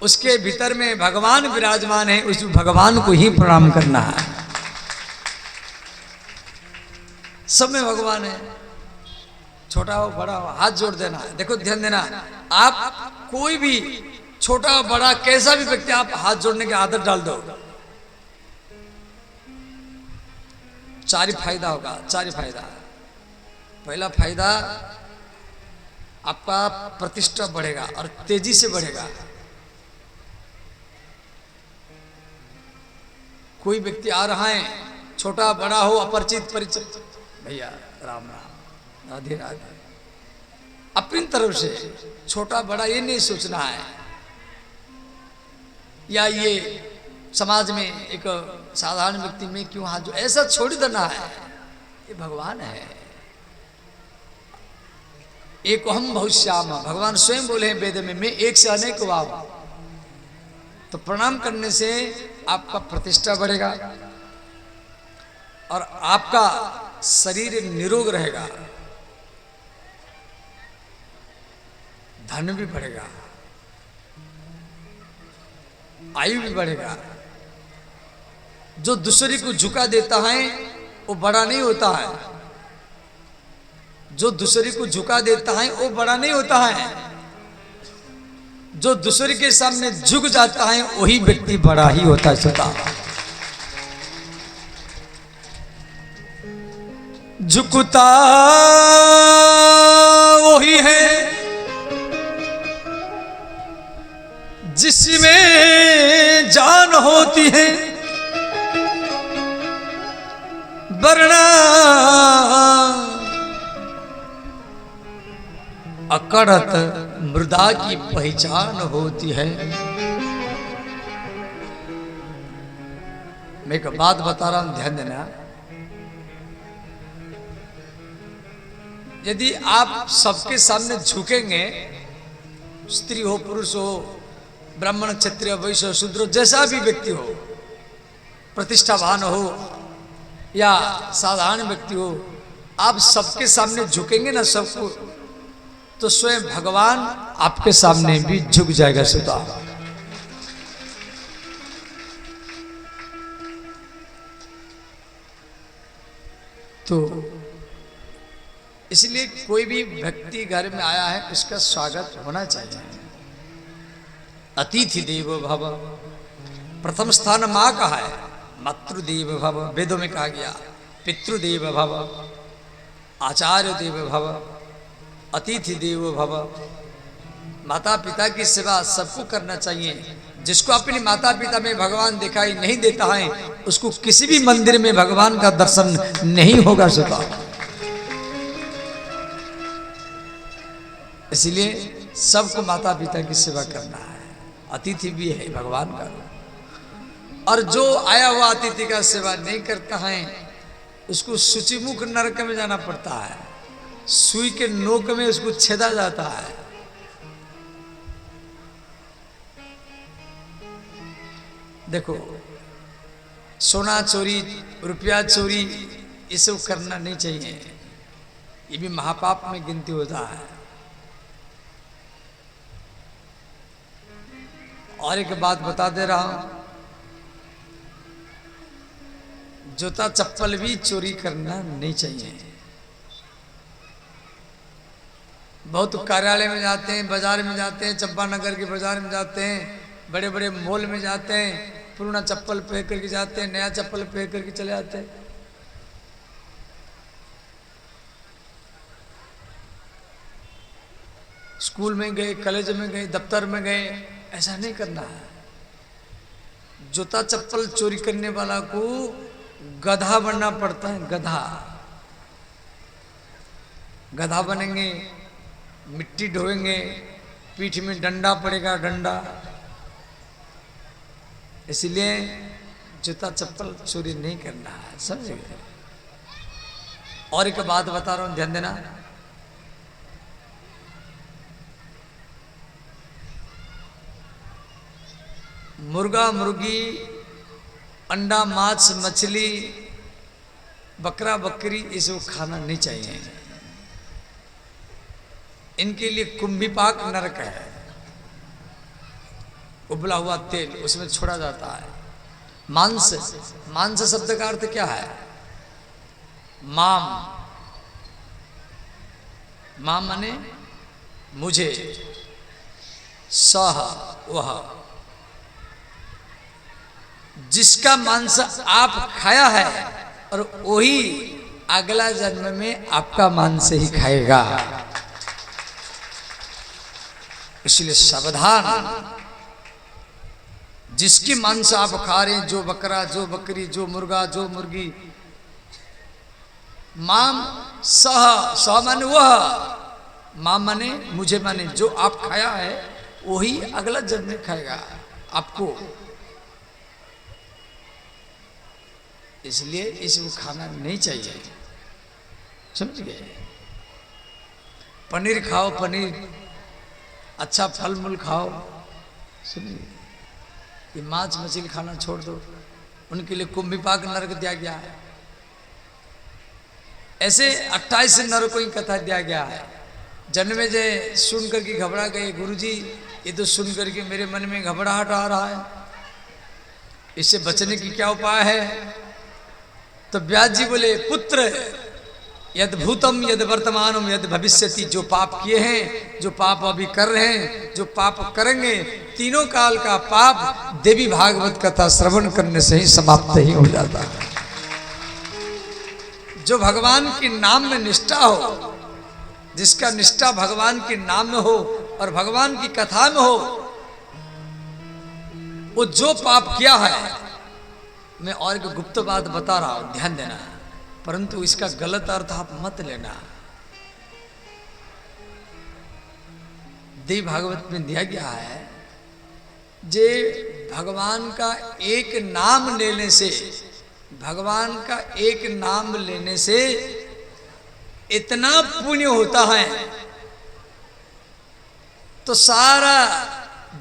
उसके भीतर में भगवान विराजमान है, उस भगवान को ही प्रणाम करना है। सब में भगवान है, छोटा हो बड़ा हो, हाथ जोड़ देना है। देखो ध्यान देना, आप कोई भी छोटा बड़ा कैसा भी व्यक्ति, आप हाथ जोड़ने की आदत डाल दो, चार फायदा होगा। चार फायदा। पहला फायदा, आपका प्रतिष्ठा बढ़ेगा और तेजी से बढ़ेगा। कोई व्यक्ति आ रहा है, छोटा बड़ा हो, अपरिचित परिचित, भैया राम राम, राधे राधे, अपनी तरफ से छोटा बड़ा ये नहीं सोचना है। या ये समाज में एक साधारण व्यक्ति में क्यों हाथ जो, ऐसा छोड़ देना है। ये भगवान है, एक हम बहुश्याम, भगवान स्वयं बोले हैं वेद में, मैं एक से अनेक हुआ। तो प्रणाम करने से आपका प्रतिष्ठा बढ़ेगा और आपका शरीर निरोग रहेगा, धन भी बढ़ेगा, आयु भी बढ़ेगा। जो दूसरे को झुका देता है वो बड़ा नहीं होता है, जो दूसरे को झुका देता है वो बड़ा नहीं होता है, जो दूसरे के सामने झुक जाता है वही व्यक्ति बड़ा ही होता है। सदा झुकता वही है जिसमें जान होती है, वरना अकड़त मृदा की पहचान होती है। मैं एक बात बता रहा हूं, ध्यान देना। यदि आप सबके सामने झुकेंगे, स्त्री हो पुरुष हो, ब्राह्मण क्षत्रिय वैश्य शूद्र जैसा भी व्यक्ति हो, प्रतिष्ठावान हो या साधारण व्यक्ति हो, आप सबके सामने झुकेंगे ना सबको, तो स्वयं भगवान आपके सामने भी झुक जाएगा। सुधा तो इसलिए कोई भी व्यक्ति घर में आया है उसका स्वागत होना चाहिए। अतिथि देवो भव, प्रथम स्थान मां का है, मातृदेव भव वेदों में कहा गया, पितृदेव भव, आचार्य देव भव, अतिथि देवो भव। माता पिता की सेवा सबको करना चाहिए। जिसको अपने माता पिता में भगवान दिखाई नहीं देता है उसको किसी भी मंदिर में भगवान का दर्शन नहीं होगा। सुधा इसलिए सबको माता पिता की सेवा करना है, अतिथि भी है भगवान का। और जो आया हुआ अतिथि का सेवा नहीं करता है उसको शुचिमुख नरक में जाना पड़ता है, सुई के नोक में उसको छेदा जाता है। देखो, सोना चोरी, रुपया चोरी, ये सब करना नहीं चाहिए, ये भी महापाप में गिनती होता है। और एक बात बता दे रहा हूं, जूता चप्पल भी चोरी करना नहीं चाहिए। बहुत कार्यालय में जाते हैं, बाजार में जाते हैं, चंपानगर के बाजार में जाते हैं, बड़े बड़े मॉल में जाते हैं, पुराना चप्पल फेंक करके जाते हैं, नया चप्पल फेंक करके चले जाते हैं। स्कूल में गए, कॉलेज में गए, दफ्तर में गए, ऐसा नहीं करना है। जूता चप्पल चोरी करने वाला को गधा बनना पड़ता है। गधा गधा बनेंगे, मिट्टी ढोएंगे, पीठ में डंडा पड़ेगा, डंडा। इसलिए जूता चप्पल चोरी नहीं करना है, समझ गए। और एक बात बता रहा हूं, ध्यान देना। मुर्गा मुर्गी, अंडा मांस मछली, बकरा बकरी, ये सब खाना नहीं चाहिए। इनके लिए कुंभीपाक नरक है। उबला हुआ तेल उसमें छोड़ा जाता है। मांस, मांस शब्द का अर्थ क्या है? माम, माम माने मुझे, सह वह, जिसका मांस आप खाया है और वही अगला जन्म में आपका मांस ही खाएगा। इसलिए सावधान। जिसकी मांस आप खा रहे हैं, जो बकरा, जो बकरी, जो मुर्गा, जो मुर्गी, माम सह, सह माने वह, माम माने मुझे, माने जो आप खाया है वही अगला जन्म में खाएगा आपको। इसलिए इसको खाना नहीं चाहिए, समझ गए। पनीर खाओ, पनीर, अच्छा फल मूल खाओ। सुनिए, ये मांस मछली खाना छोड़ दो, उनके लिए कुंभिपाक नरक दिया गया है। ऐसे 28 नरकों की कथा दिया गया है। जन्मे जय सुन करके घबरा गए, गुरुजी ये तो सुन करके मेरे मन में घबराहट आ रहा है, इससे बचने की क्या उपाय है? तो व्यास जी बोले, पुत्र यद भूतम यद वर्तमानम यद भविष्यति, जो पाप किए हैं, जो पाप अभी कर रहे हैं, जो पाप करेंगे, तीनों काल का पाप देवी भागवत कथा श्रवण करने से ही समाप्त ही हो जाता है। जो भगवान के नाम में निष्ठा हो, जिसका निष्ठा भगवान के नाम में हो और भगवान की कथा में हो, वो जो पाप किया है, मैं और एक गुप्त बात बता रहा हूं, ध्यान देना, परंतु इसका गलत अर्थ आप मत लेना। देवी भागवत में दिया गया है, जे भगवान का एक नाम लेने से, भगवान का एक नाम लेने से इतना पुण्य होता है, तो सारा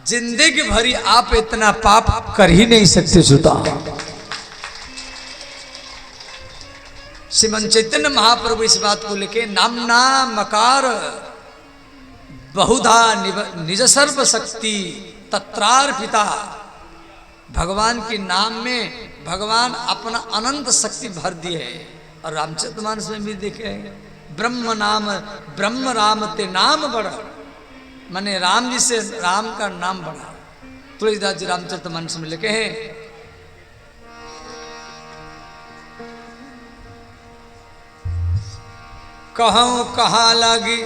जिंदगी भरी आप इतना पाप कर ही नहीं सकते। सुता श्रीमन चैतन्य महाप्रभु इस बात को लेके नामना मकार बहुधा निज सर्व शक्ति तत्रार्पिता, भगवान के नाम में भगवान अपना अनंत शक्ति भर दिए है। और रामचरितमानस में भी देखे, ब्रह्म नाम ब्रह्म राम ते नाम बड़ा, माने राम जी से राम का नाम बड़ा। तुलसीदास जी रामचरितमानस में लिखे हैं, कहूं कहाँ लगी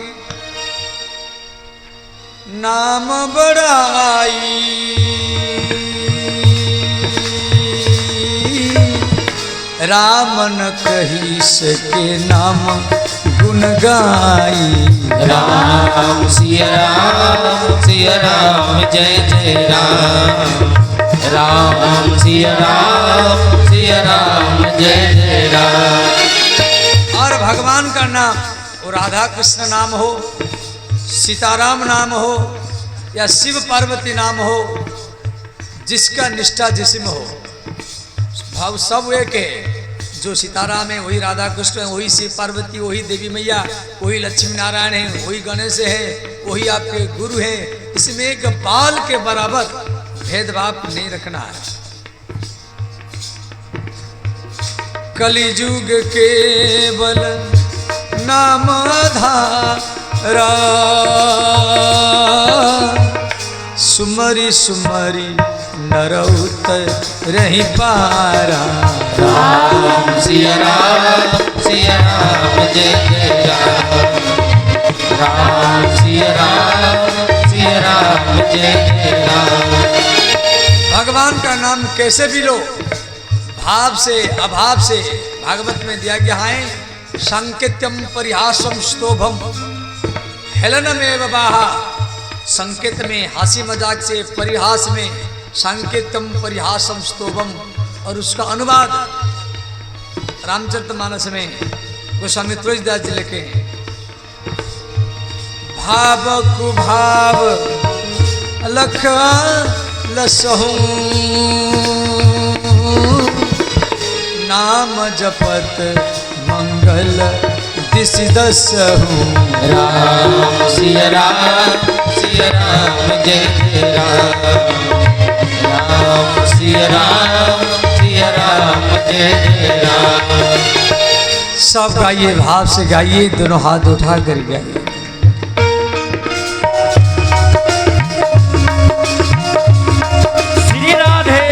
नाम बड़ाई, राम न कही सके नाम गुण गाई। राम सिया राम जय जय राम, राम सिया राम जय जय राम। और भगवान का नाम, वो राधा कृष्ण नाम हो, सीताराम नाम हो, या शिव पार्वती नाम हो, जिसका निष्ठा जिसमें हो, भाव सब एक है। जो सीताराम है वही राधा कृष्ण है, वही शिव पार्वती, वही देवी मैया, वही लक्ष्मी नारायण है, वही गणेश है, वही आपके गुरु है। इसमें एक बाल के बराबर भेदभाव नहीं रखना है। कलिजुग केवल नाम धारा, सुमरी सुमरी नरौत रही पारा। राम सिया राम जय जय राम, राम सिया राम जय जय राम। भगवान का नाम कैसे भी लो, भाव से अभाव से। भागवत में दिया गया है, संकेत्यम परिहासम स्तोभम हेलनमेव बाहा, संकेत में हंसी मजाक से, परिहास में संकेतम परिहासम स्तोभम। और उसका अनुवाद रामचरितमानस में गोस्वामी तुलसीदास जी लिखे, भाव कुभाव लख लसहु, नाम जपत मंगल दिस दसहु। राम सिया राम जय जय राम, राम सिया राम जय जय राम। सब गाइए, भाव से गाइए, दोनों हाथ उठा कर गाइए। श्री राधे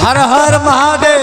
हर हर महादेव।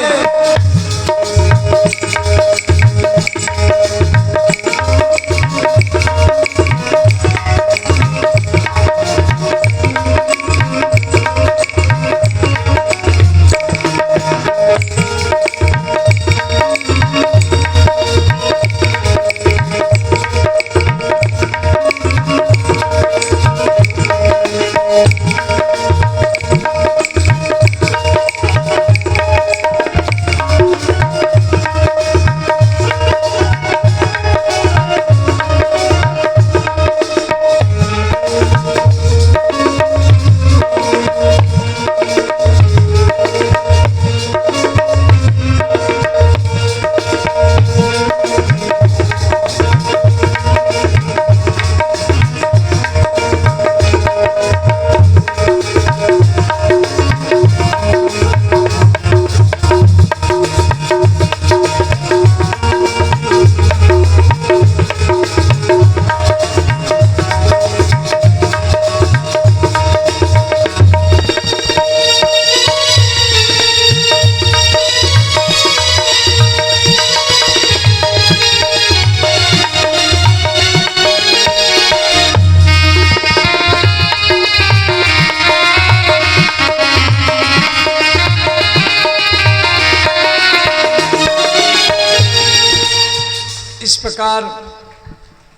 इस प्रकार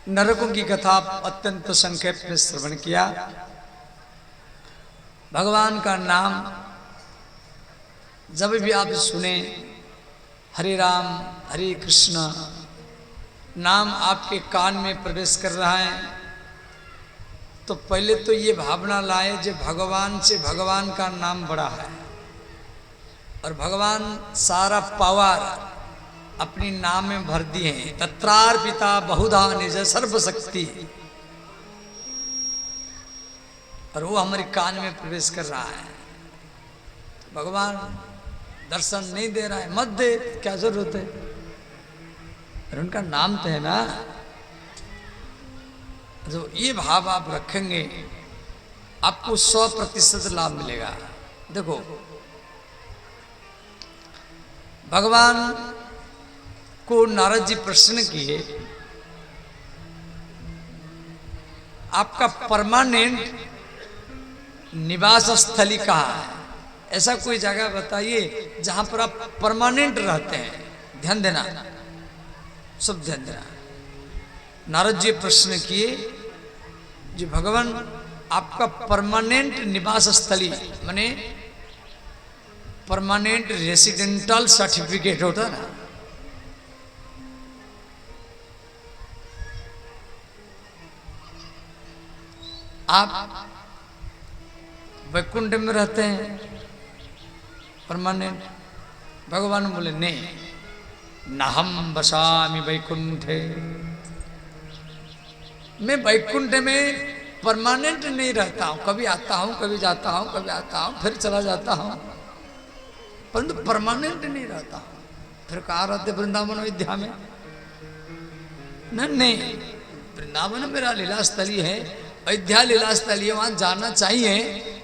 नरकों की कथा अत्यंत संक्षेप में श्रवण किया। भगवान का नाम जब भी आप सुने, हरे राम हरे कृष्ण नाम आपके कान में प्रवेश कर रहा है, तो पहले तो ये भावना लाए जो भगवान से भगवान का नाम बड़ा है, और भगवान सारा पावर अपनी नाम में भर दिए हैं। तत्रार्पिता बहुधा निज सर्वशक्ति, और वो हमारे कान में प्रवेश कर रहा है। भगवान दर्शन नहीं दे रहा है, मत दे, क्या जरूरत है, और उनका नाम तो है ना। जो ये भाव आप रखेंगे आपको 100% लाभ मिलेगा। देखो भगवान को नारद जी प्रश्न किए, आपका परमानेंट निवास स्थली कहाँ है? ऐसा कोई जगह बताइए जहां पर आप परमानेंट रहते हैं। ध्यान देना, सब ध्यान देना। नारद जी प्रश्न किए, जो भगवान आपका परमानेंट निवास स्थली माने परमानेंट रेसिडेंटल सर्टिफिकेट होता है ना, आप वैकुंठ में रहते हैं परमानेंट। भगवान बोले नहीं, नाहम बसामि वैकुंठे, मैं वैकुंठ में परमानेंट नहीं रहता हूं, कभी आता हूं कभी जाता हूं, कभी आता हूं फिर चला जाता हूं, परंतु परमानेंट नहीं रहता हूं। फिर कहाँ रहते? वृंदावन अयोध्या में? नहीं, वृंदावन मेरा लीला स्थली है, अयोध्या लीला स्थली है, वहां जाना चाहिए,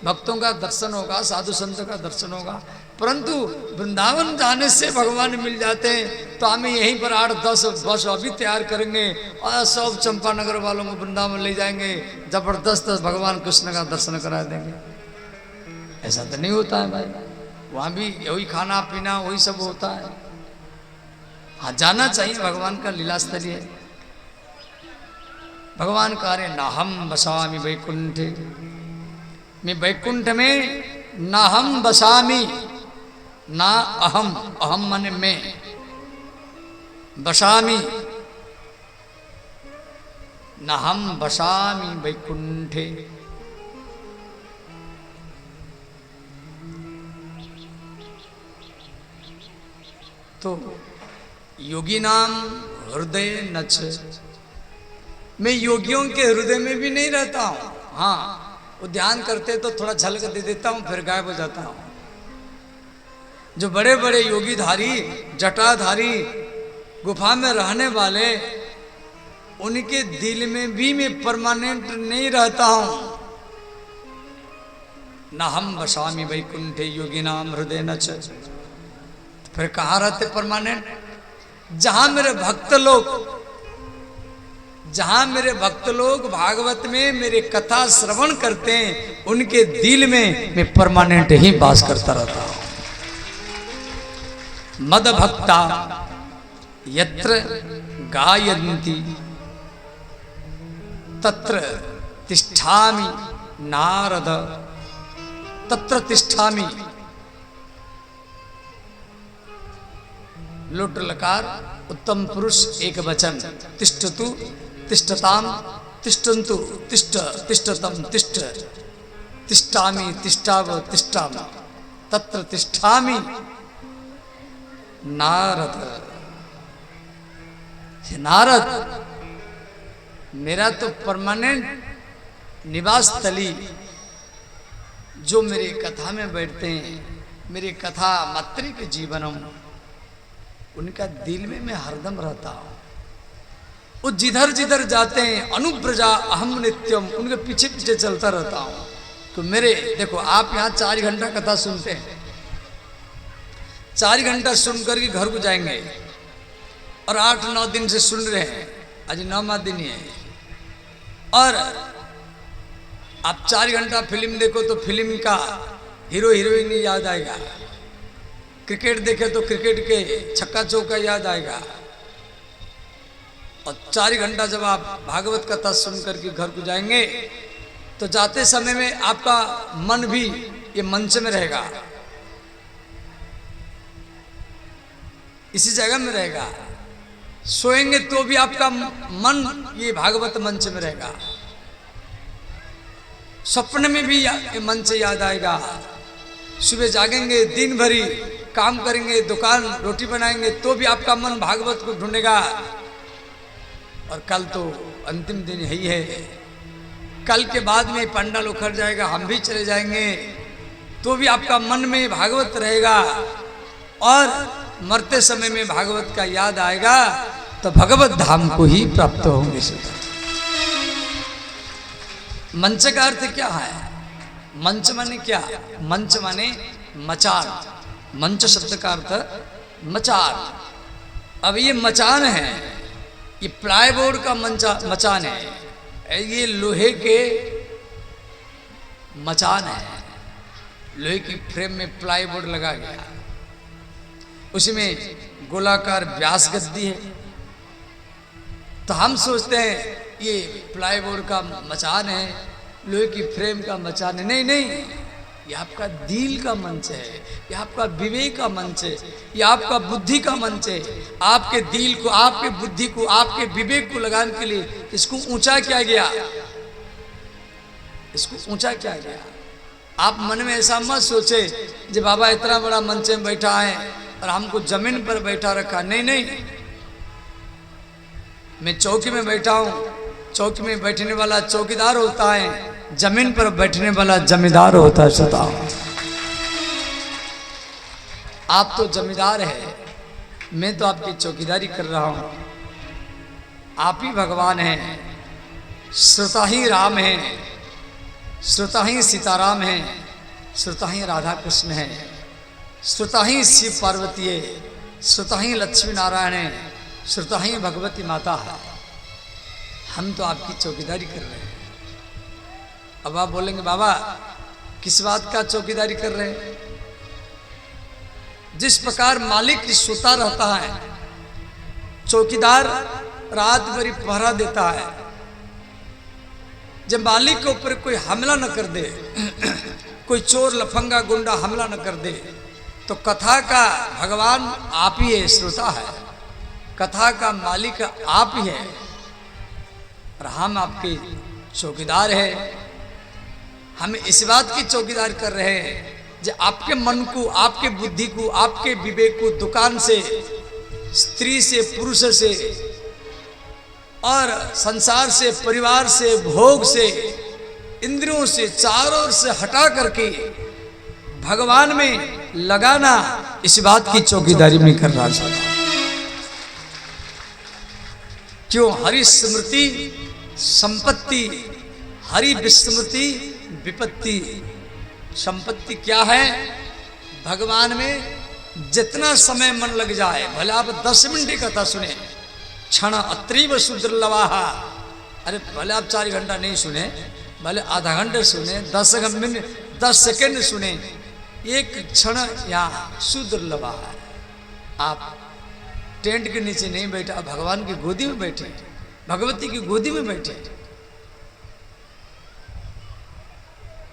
भक्तों का दर्शन होगा, साधु संतों का दर्शन होगा, परंतु वृंदावन जाने से भगवान मिल जाते हैं। तो हमें यहीं पर 8-10 बस अभी तैयार करेंगे और सब चंपानगर वालों को वृंदावन ले जाएंगे, जबरदस्त भगवान कृष्ण का दर्शन करा देंगे। ऐसा तो नहीं होता है भाई, वहां भी वही खाना पीना वही सब होता है। हाँ, जाना चाहिए, भगवान का लीला स्थली है। भगवान कह रहे नाहम बसामि वैकुंठे, मैं वैकुंठ में नाहम बसामि, ना अहम, अहम माने मैं, बसामि नाहम बसामि वैकुंठे। तो योगी नाम हृदय नच, मैं योगियों के हृदय में भी नहीं रहता हूं। हाँ, वो ध्यान करते तो थोड़ा झलक दे देता हूं, फिर गायब हो जाता हूं। जो बड़े बड़े योगीधारी जटाधारी गुफा में रहने वाले, उनके दिल में भी मैं परमानेंट नहीं रहता हूं। न हम बसामि वैकुंठे योगी नाम हृदय नच, फिर कहाँ रहते परमानेंट? जहां मेरे भक्त लोग, जहां मेरे भक्त लोग भागवत में मेरे कथा श्रवण करते हैं, उनके दिल में मैं परमानेंट ही वास करता रहता हूं। मद भक्ता यत्र गायन्ति तत्र तिष्ठामि नारद, तत्र तिष्ठामि, लोट लकार उत्तम पुरुष एक वचन, तिष्ठतु तिष्ठताम तिष्ठन्तु तिष्ठ तिष्ठतम तिष्ठ, तिष्ठामि तिष्ठाव तिष्ठाम, तत्र तिष्ठामि नारद। नारद मेरा तो परमानेंट निवास स्थली, जो मेरी कथा में बैठते हैं, मेरी कथा मात्रिक जीवनम, उनका दिल में मैं हरदम रहता हूं। वो जिधर जिधर जाते हैं अनुप्रजा अहम नित्यम, उनके पीछे पीछे चलता रहता हूं। तो मेरे देखो, आप यहाँ 4 घंटा कथा सुनते हैं, 4 घंटा सुनकर के घर को जाएंगे, और 8-9 दिन से सुन रहे हैं, आज 9वां दिन ही है, और आप 4 घंटा फिल्म देखो तो फिल्म का हीरो हीरोइन याद आएगा, क्रिकेट देखे तो क्रिकेट के छक्का चौका याद आएगा, और 4 घंटा जब आप भागवत कथा सुन करके घर को जाएंगे तो जाते समय में आपका मन भी ये मंच में रहेगा, इसी जगह में रहेगा। सोएंगे तो भी आपका मन ये भागवत मंच में रहेगा, सपने में भी ये मंच याद आएगा। सुबह जागेंगे, दिन भरी काम करेंगे, दुकान रोटी बनाएंगे तो भी आपका मन भागवत को ढूंढेगा। और कल तो अंतिम दिन यही है, कल के बाद में पंडाल उखड़ जाएगा, हम भी चले जाएंगे तो भी आपका मन में भागवत रहेगा। और मरते समय में भागवत का याद आएगा तो भगवत धाम को ही प्राप्त होंगे। मंच का अर्थ क्या है? मंच माने क्या? मंच माने मचान। मंच शब्द का अर्थ मचान। अब ये मचान है, ये प्लाईवुड का मचान है, ये लोहे के मचान है। लोहे की फ्रेम में प्लाईवुड लगा गया, उसमें गोलाकार व्यास गद्दी है। तो हम सोचते हैं ये प्लाईवुड का मचान है, लोहे की फ्रेम का मचान है। नहीं नहीं, ये आपका दिल का मंच है, ये आपका विवेक का मंच है, ये आपका बुद्धि का मंच है। आपके दिल को, आपके बुद्धि को, आपके विवेक को लगाने के लिए इसको ऊंचा किया गया, इसको ऊंचा किया गया। आप मन में ऐसा मत सोचे कि बाबा इतना बड़ा मंच में बैठा है और हमको जमीन पर बैठा रखा। नहीं नहीं, मैं चौकी में बैठा हूं, चौकी में बैठने वाला चौकीदार होता है, जमीन पर बैठने वाला जमींदार होता है। सताओ, आप तो जमींदार है, मैं तो आपकी चौकीदारी कर रहा हूं। आप ही भगवान हैं, श्रोता ही राम है, श्रोता ही सीताराम है, श्रोता ही राधा कृष्ण है, श्रोता ही शिव पार्वती है, श्रोता ही लक्ष्मी नारायण है, श्रोता ही भगवती माता है। हम तो आपकी चौकीदारी कर रहे हैं। अब आप बोलेंगे बाबा किस बात का चौकीदारी कर रहे हैं? जिस प्रकार मालिक सोता रहता है, चौकीदार रात भरी पहरा देता है, जब मालिक के ऊपर कोई हमला न कर दे, कोई चोर लफंगा गुंडा हमला न कर दे, तो कथा का भगवान आप ही है, श्रोता है, कथा का मालिक आप ही है और हम आपके चौकीदार हैं। हम इस बात की चौकीदार कर रहे हैं जो आपके मन को, आपके बुद्धि को, आपके विवेक को दुकान से, स्त्री से, पुरुष से और संसार से, परिवार से, भोग से, इंद्रियों से, चारों ओर से हटा करके भगवान में लगाना, इस बात की चौकीदारी में कर रहा था। क्यों? हरि स्मृति संपत्ति, हरि विस्मृति विपत्ति। संपत्ति क्या है? भगवान में जितना समय मन लग जाए, भले आप 10 मिनट की कथा सुने, क्षण अत्रीव सुदुर्लभः, अरे भले आप 4 घंटा नहीं सुने, भले आधा घंटे सुने, 10 मिनट, 10 सेकंड सुने, एक क्षण यहाँ सुदुर्लभः है। आप टेंट के नीचे नहीं बैठा, भगवान की गोदी में बैठे, भगवती की गोदी में बैठे।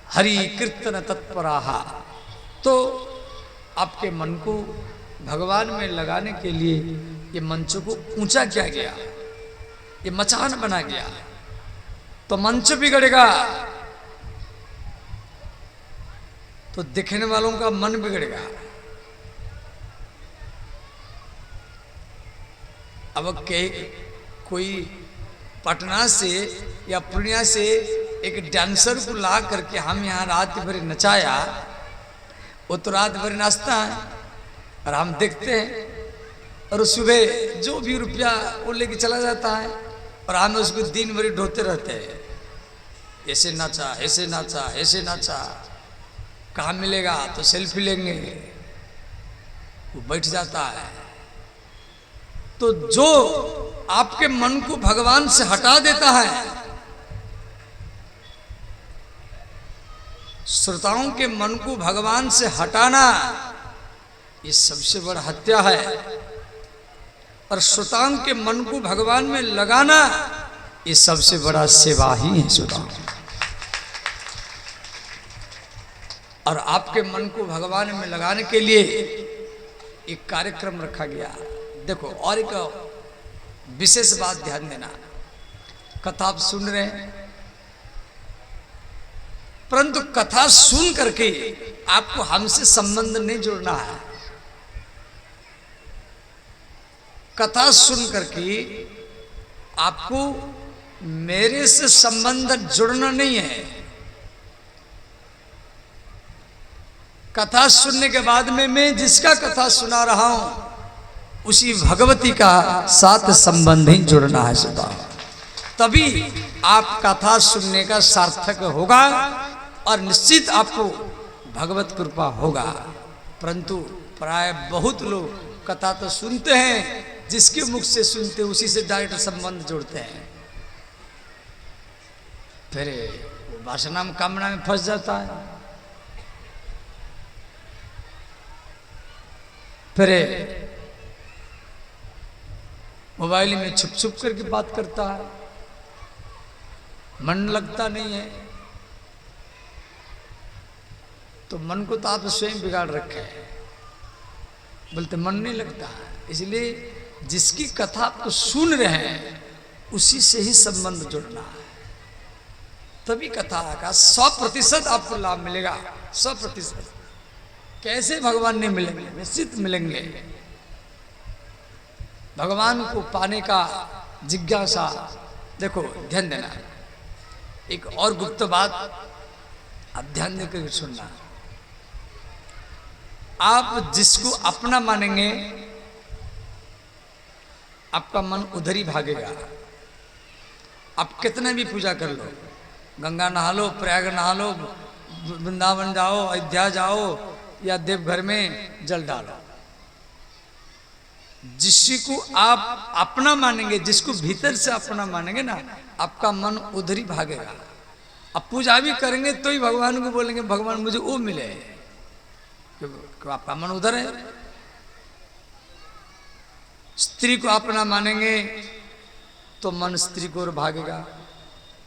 हरि कीर्तन तत्पराहा। तो आपके मन को भगवान में लगाने के लिए ये मंच को ऊंचा किया गया, ये मचान बना गया। तो मंच बिगड़ेगा तो देखने वालों का मन बिगड़ेगा। अब कोई पटना से या पूर्णिया से एक डांसर को ला करके हम यहाँ रात भर नचाया, वो तो रात भर नाचता है और हम देखते हैं, और सुबह जो भी रुपया वो लेके चला जाता है और हम उसको दिन भर ढोते रहते हैं। ऐसे नाचा, ऐसे नाचा, ऐसे नाचा, कहाँ मिलेगा तो सेल्फी लेंगे, वो बैठ जाता है। तो जो आपके मन को भगवान से हटा देता है, श्रोताओं के मन को भगवान से हटाना, ये सबसे बड़ा हत्या है। और श्रोताओं के मन को भगवान में लगाना, ये सबसे बड़ा सेवा ही है श्रोताओं। और आपके मन को भगवान में लगाने के लिए एक कार्यक्रम रखा गया। देखो, और एक विशेष बात ध्यान देना, कथा आप सुन रहे हैं, परंतु कथा सुन करके आपको हमसे संबंध नहीं जोड़ना है। कथा सुन करके आपको मेरे से संबंध जोड़ना नहीं है। कथा सुनने के बाद में मैं जिसका कथा सुना रहा हूं उसी भगवती का साथ संबंध ही जोड़ना है सदा, तभी आप कथा सुनने का सार्थक होगा और निश्चित आपको भगवत कृपा होगा। परंतु प्राय बहुत लोग कथा तो सुनते हैं, जिसके मुख से सुनते उसी से डायरेक्ट संबंध जोड़ते हैं, फिर वो वासना में कामना में फंस जाता है। फिर मोबाइल में छुप छुप करके बात करता है, मन लगता नहीं है। तो मन को तो आप स्वयं बिगाड़ रखे हैं, बोलते मन नहीं लगता। इसलिए जिसकी कथा आप तो सुन रहे हैं उसी से ही संबंध जोड़ना है, तभी कथा का 100% आपको लाभ मिलेगा। 100%। कैसे भगवान नहीं मिलेंगे? निश्चित मिलेंगे। भगवान को पाने का जिज्ञासा, देखो ध्यान देना, एक और गुप्त बात आप ध्यान देकर सुनना। आप जिसको अपना मानेंगे आपका मन उधर ही भागेगा। आप कितने भी पूजा कर लो, गंगा नहा लो, प्रयाग नहा लो, वृंदावन जाओ, अयोध्या जाओ या देवघर में जल डालो, जिसको आप अपना मानेंगे, जिसको भीतर से अपना मानेंगे ना, आपका मन उधर ही भागेगा। अब पूजा भी करेंगे तो ही भगवान को बोलेंगे भगवान मुझे वो मिले, क्योंकि आपका मन उधर है। स्त्री को अपना मानेंगे तो मन स्त्री की ओर भागेगा,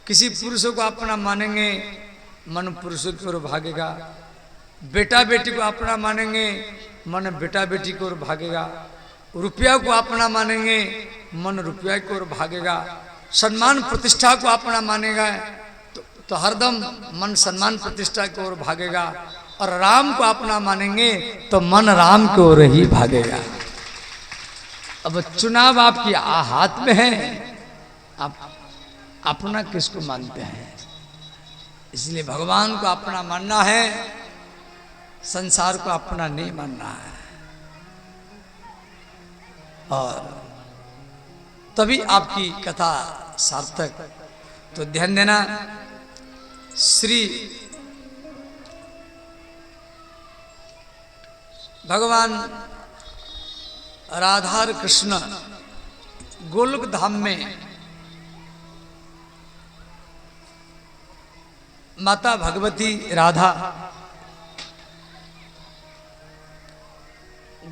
किसी पुरुष को अपना मानेंगे मन पुरुषों की ओर भागेगा, बेटा बेटी को अपना मानेंगे मन बेटा बेटी की ओर भागेगा, रुपया को अपना मानेंगे मन रुपया की ओर भागेगा, सम्मान प्रतिष्ठा को अपना मानेगा तो हरदम मन सम्मान प्रतिष्ठा की ओर भागेगा, और राम को अपना मानेंगे तो मन राम की ओर ही भागेगा। अब चुनाव आपकी हाथ में है, आप अपना किसको मानते हैं। इसलिए भगवान को अपना मानना है, संसार को अपना नहीं मानना है, और तभी आपकी कथा सार्थक। तो ध्यान देना, श्री भगवान राधा और कृष्ण गोलोक धाम में माता भगवती राधा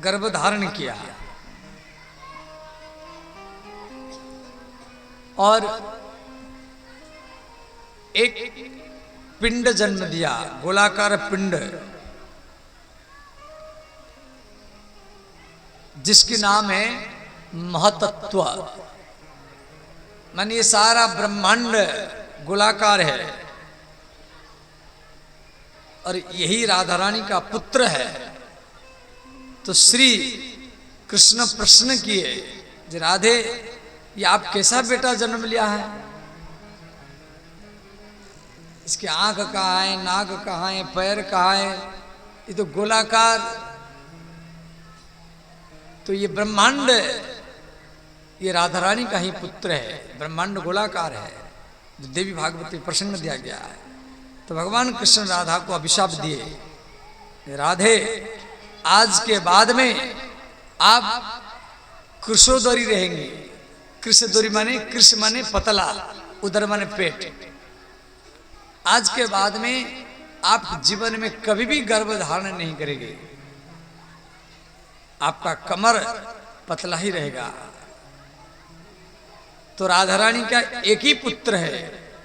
गर्भ धारण किया और एक पिंड जन्म दिया, गोलाकार पिंड, जिसके नाम है महतत्व। माने ये सारा ब्रह्मांड गोलाकार है और यही राधा रानी का पुत्र है। तो श्री कृष्ण प्रश्न किए, राधे ये आप कैसा बेटा जन्म लिया है? इसके आंख कहाँ है, नाक कहाँ है, पैर कहाँ है? ये तो गोलाकार, तो ये ब्रह्मांड ये राधा रानी का ही पुत्र है, ब्रह्मांड गोलाकार है, जो देवी भागवती प्रसंग दिया गया है। तो भगवान कृष्ण राधा को अभिशाप दिए, राधे आज के बाद में आप कृशोदरी रहेंगी। कृष्णदोरी माने, कृष्ण माने पतला, उदर माने पेट। आज के बाद में आप जीवन में कभी भी गर्भ धारण नहीं करेंगे, आपका कमर पतला ही रहेगा, तो राधा रानी का एक ही पुत्र है,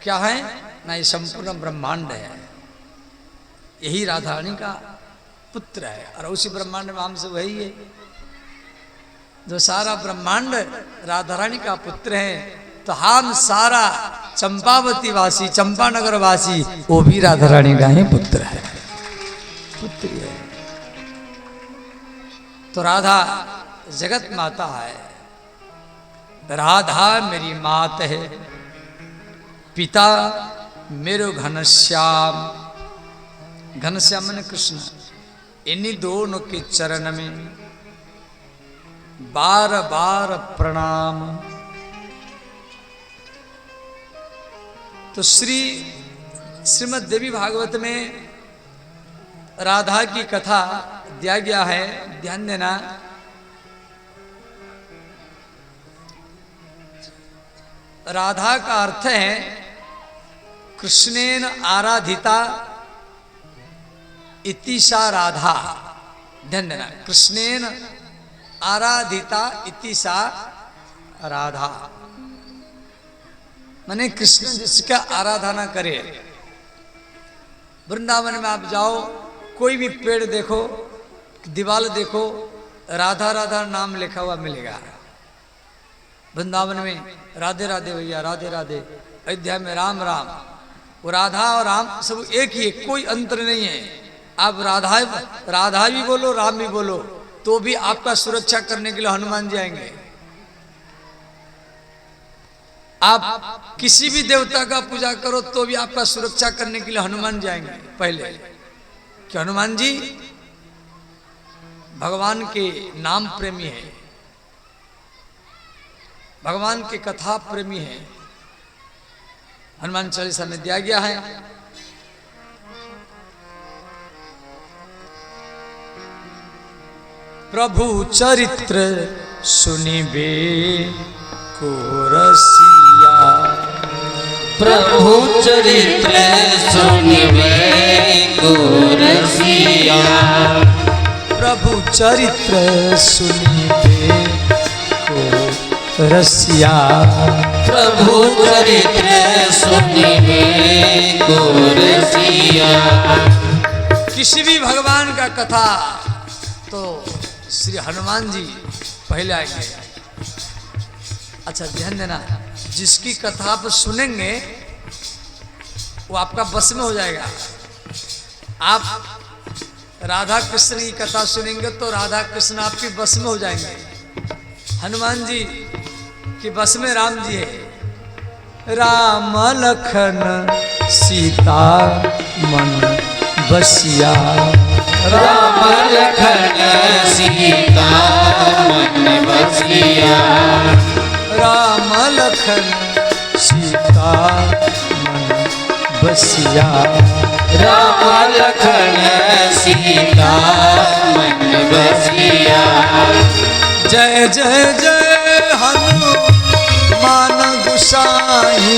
क्या है ना, ये संपूर्ण ब्रह्मांड है, यही राधा रानी का पुत्र है। और उसी ब्रह्मांड में हमसे वही है, जो सारा ब्रह्मांड राधा रानी का पुत्र है। तो हम सारा चंपावती वासी, चंपानगर वासी, वो भी राधा रानी का ही पुत्र है, पुत्री है। तो राधा जगत माता है, राधा मेरी मात है, पिता मेरो घनश्याम, घनश्याम ने कृष्ण, इन्हीं दोनों के चरण में बार बार प्रणाम। तो श्रीमद् देवी भागवत में राधा की कथा दिया गया है, ध्यान देना। राधा का अर्थ है कृष्णेन आराधिता इति सा राधा, ध्यान देना, कृष्णेन आराधिता इति सा राधा, माने कृष्ण जिसका आराधना करे। वृंदावन में आप जाओ, कोई भी पेड़ देखो, दीवार देखो, राधा राधा नाम लिखा हुआ मिलेगा। वृंदावन में राधे राधे भैया, राधे राधे, अयोध्या में राम राम, वो राधा और राम सब एक ही है, कोई अंतर नहीं है। आप राधा भी बोलो, राम भी बोलो, तो भी आपका सुरक्षा करने के लिए हनुमान जी आएंगे। आप किसी भी देवता का पूजा करो तो भी आपका सुरक्षा करने के लिए हनुमान जी आएंगे पहले, कि हनुमान जी भगवान के नाम प्रेमी है, भगवान के कथा प्रेमी है। हनुमान चालीसा में दिया गया है, प्रभु चरित्र सुनिबे को रसिया, प्रभु चरित्र सुनिबे को रसिया, प्रभु चरित्र सुनिबे को रसिया, प्रभु चरित्र सुनिबे को रसिया। किसी भी भगवान का कथा तो श्री हनुमान जी पहले आएंगे। अच्छा ध्यान देना, जिसकी कथा आप सुनेंगे वो आपका बस में हो जाएगा। आप राधा कृष्ण की कथा सुनेंगे तो राधा कृष्ण आपकी बस में हो जाएंगे। हनुमान जी की बस में राम जी है। राम लखन सीता मन बसिया, राम लखन सीता मन बसिया, राम लखन सीता मन बसिया, राम लखन सीता मन बसिया। जय जय जय हनुमान गोसाई,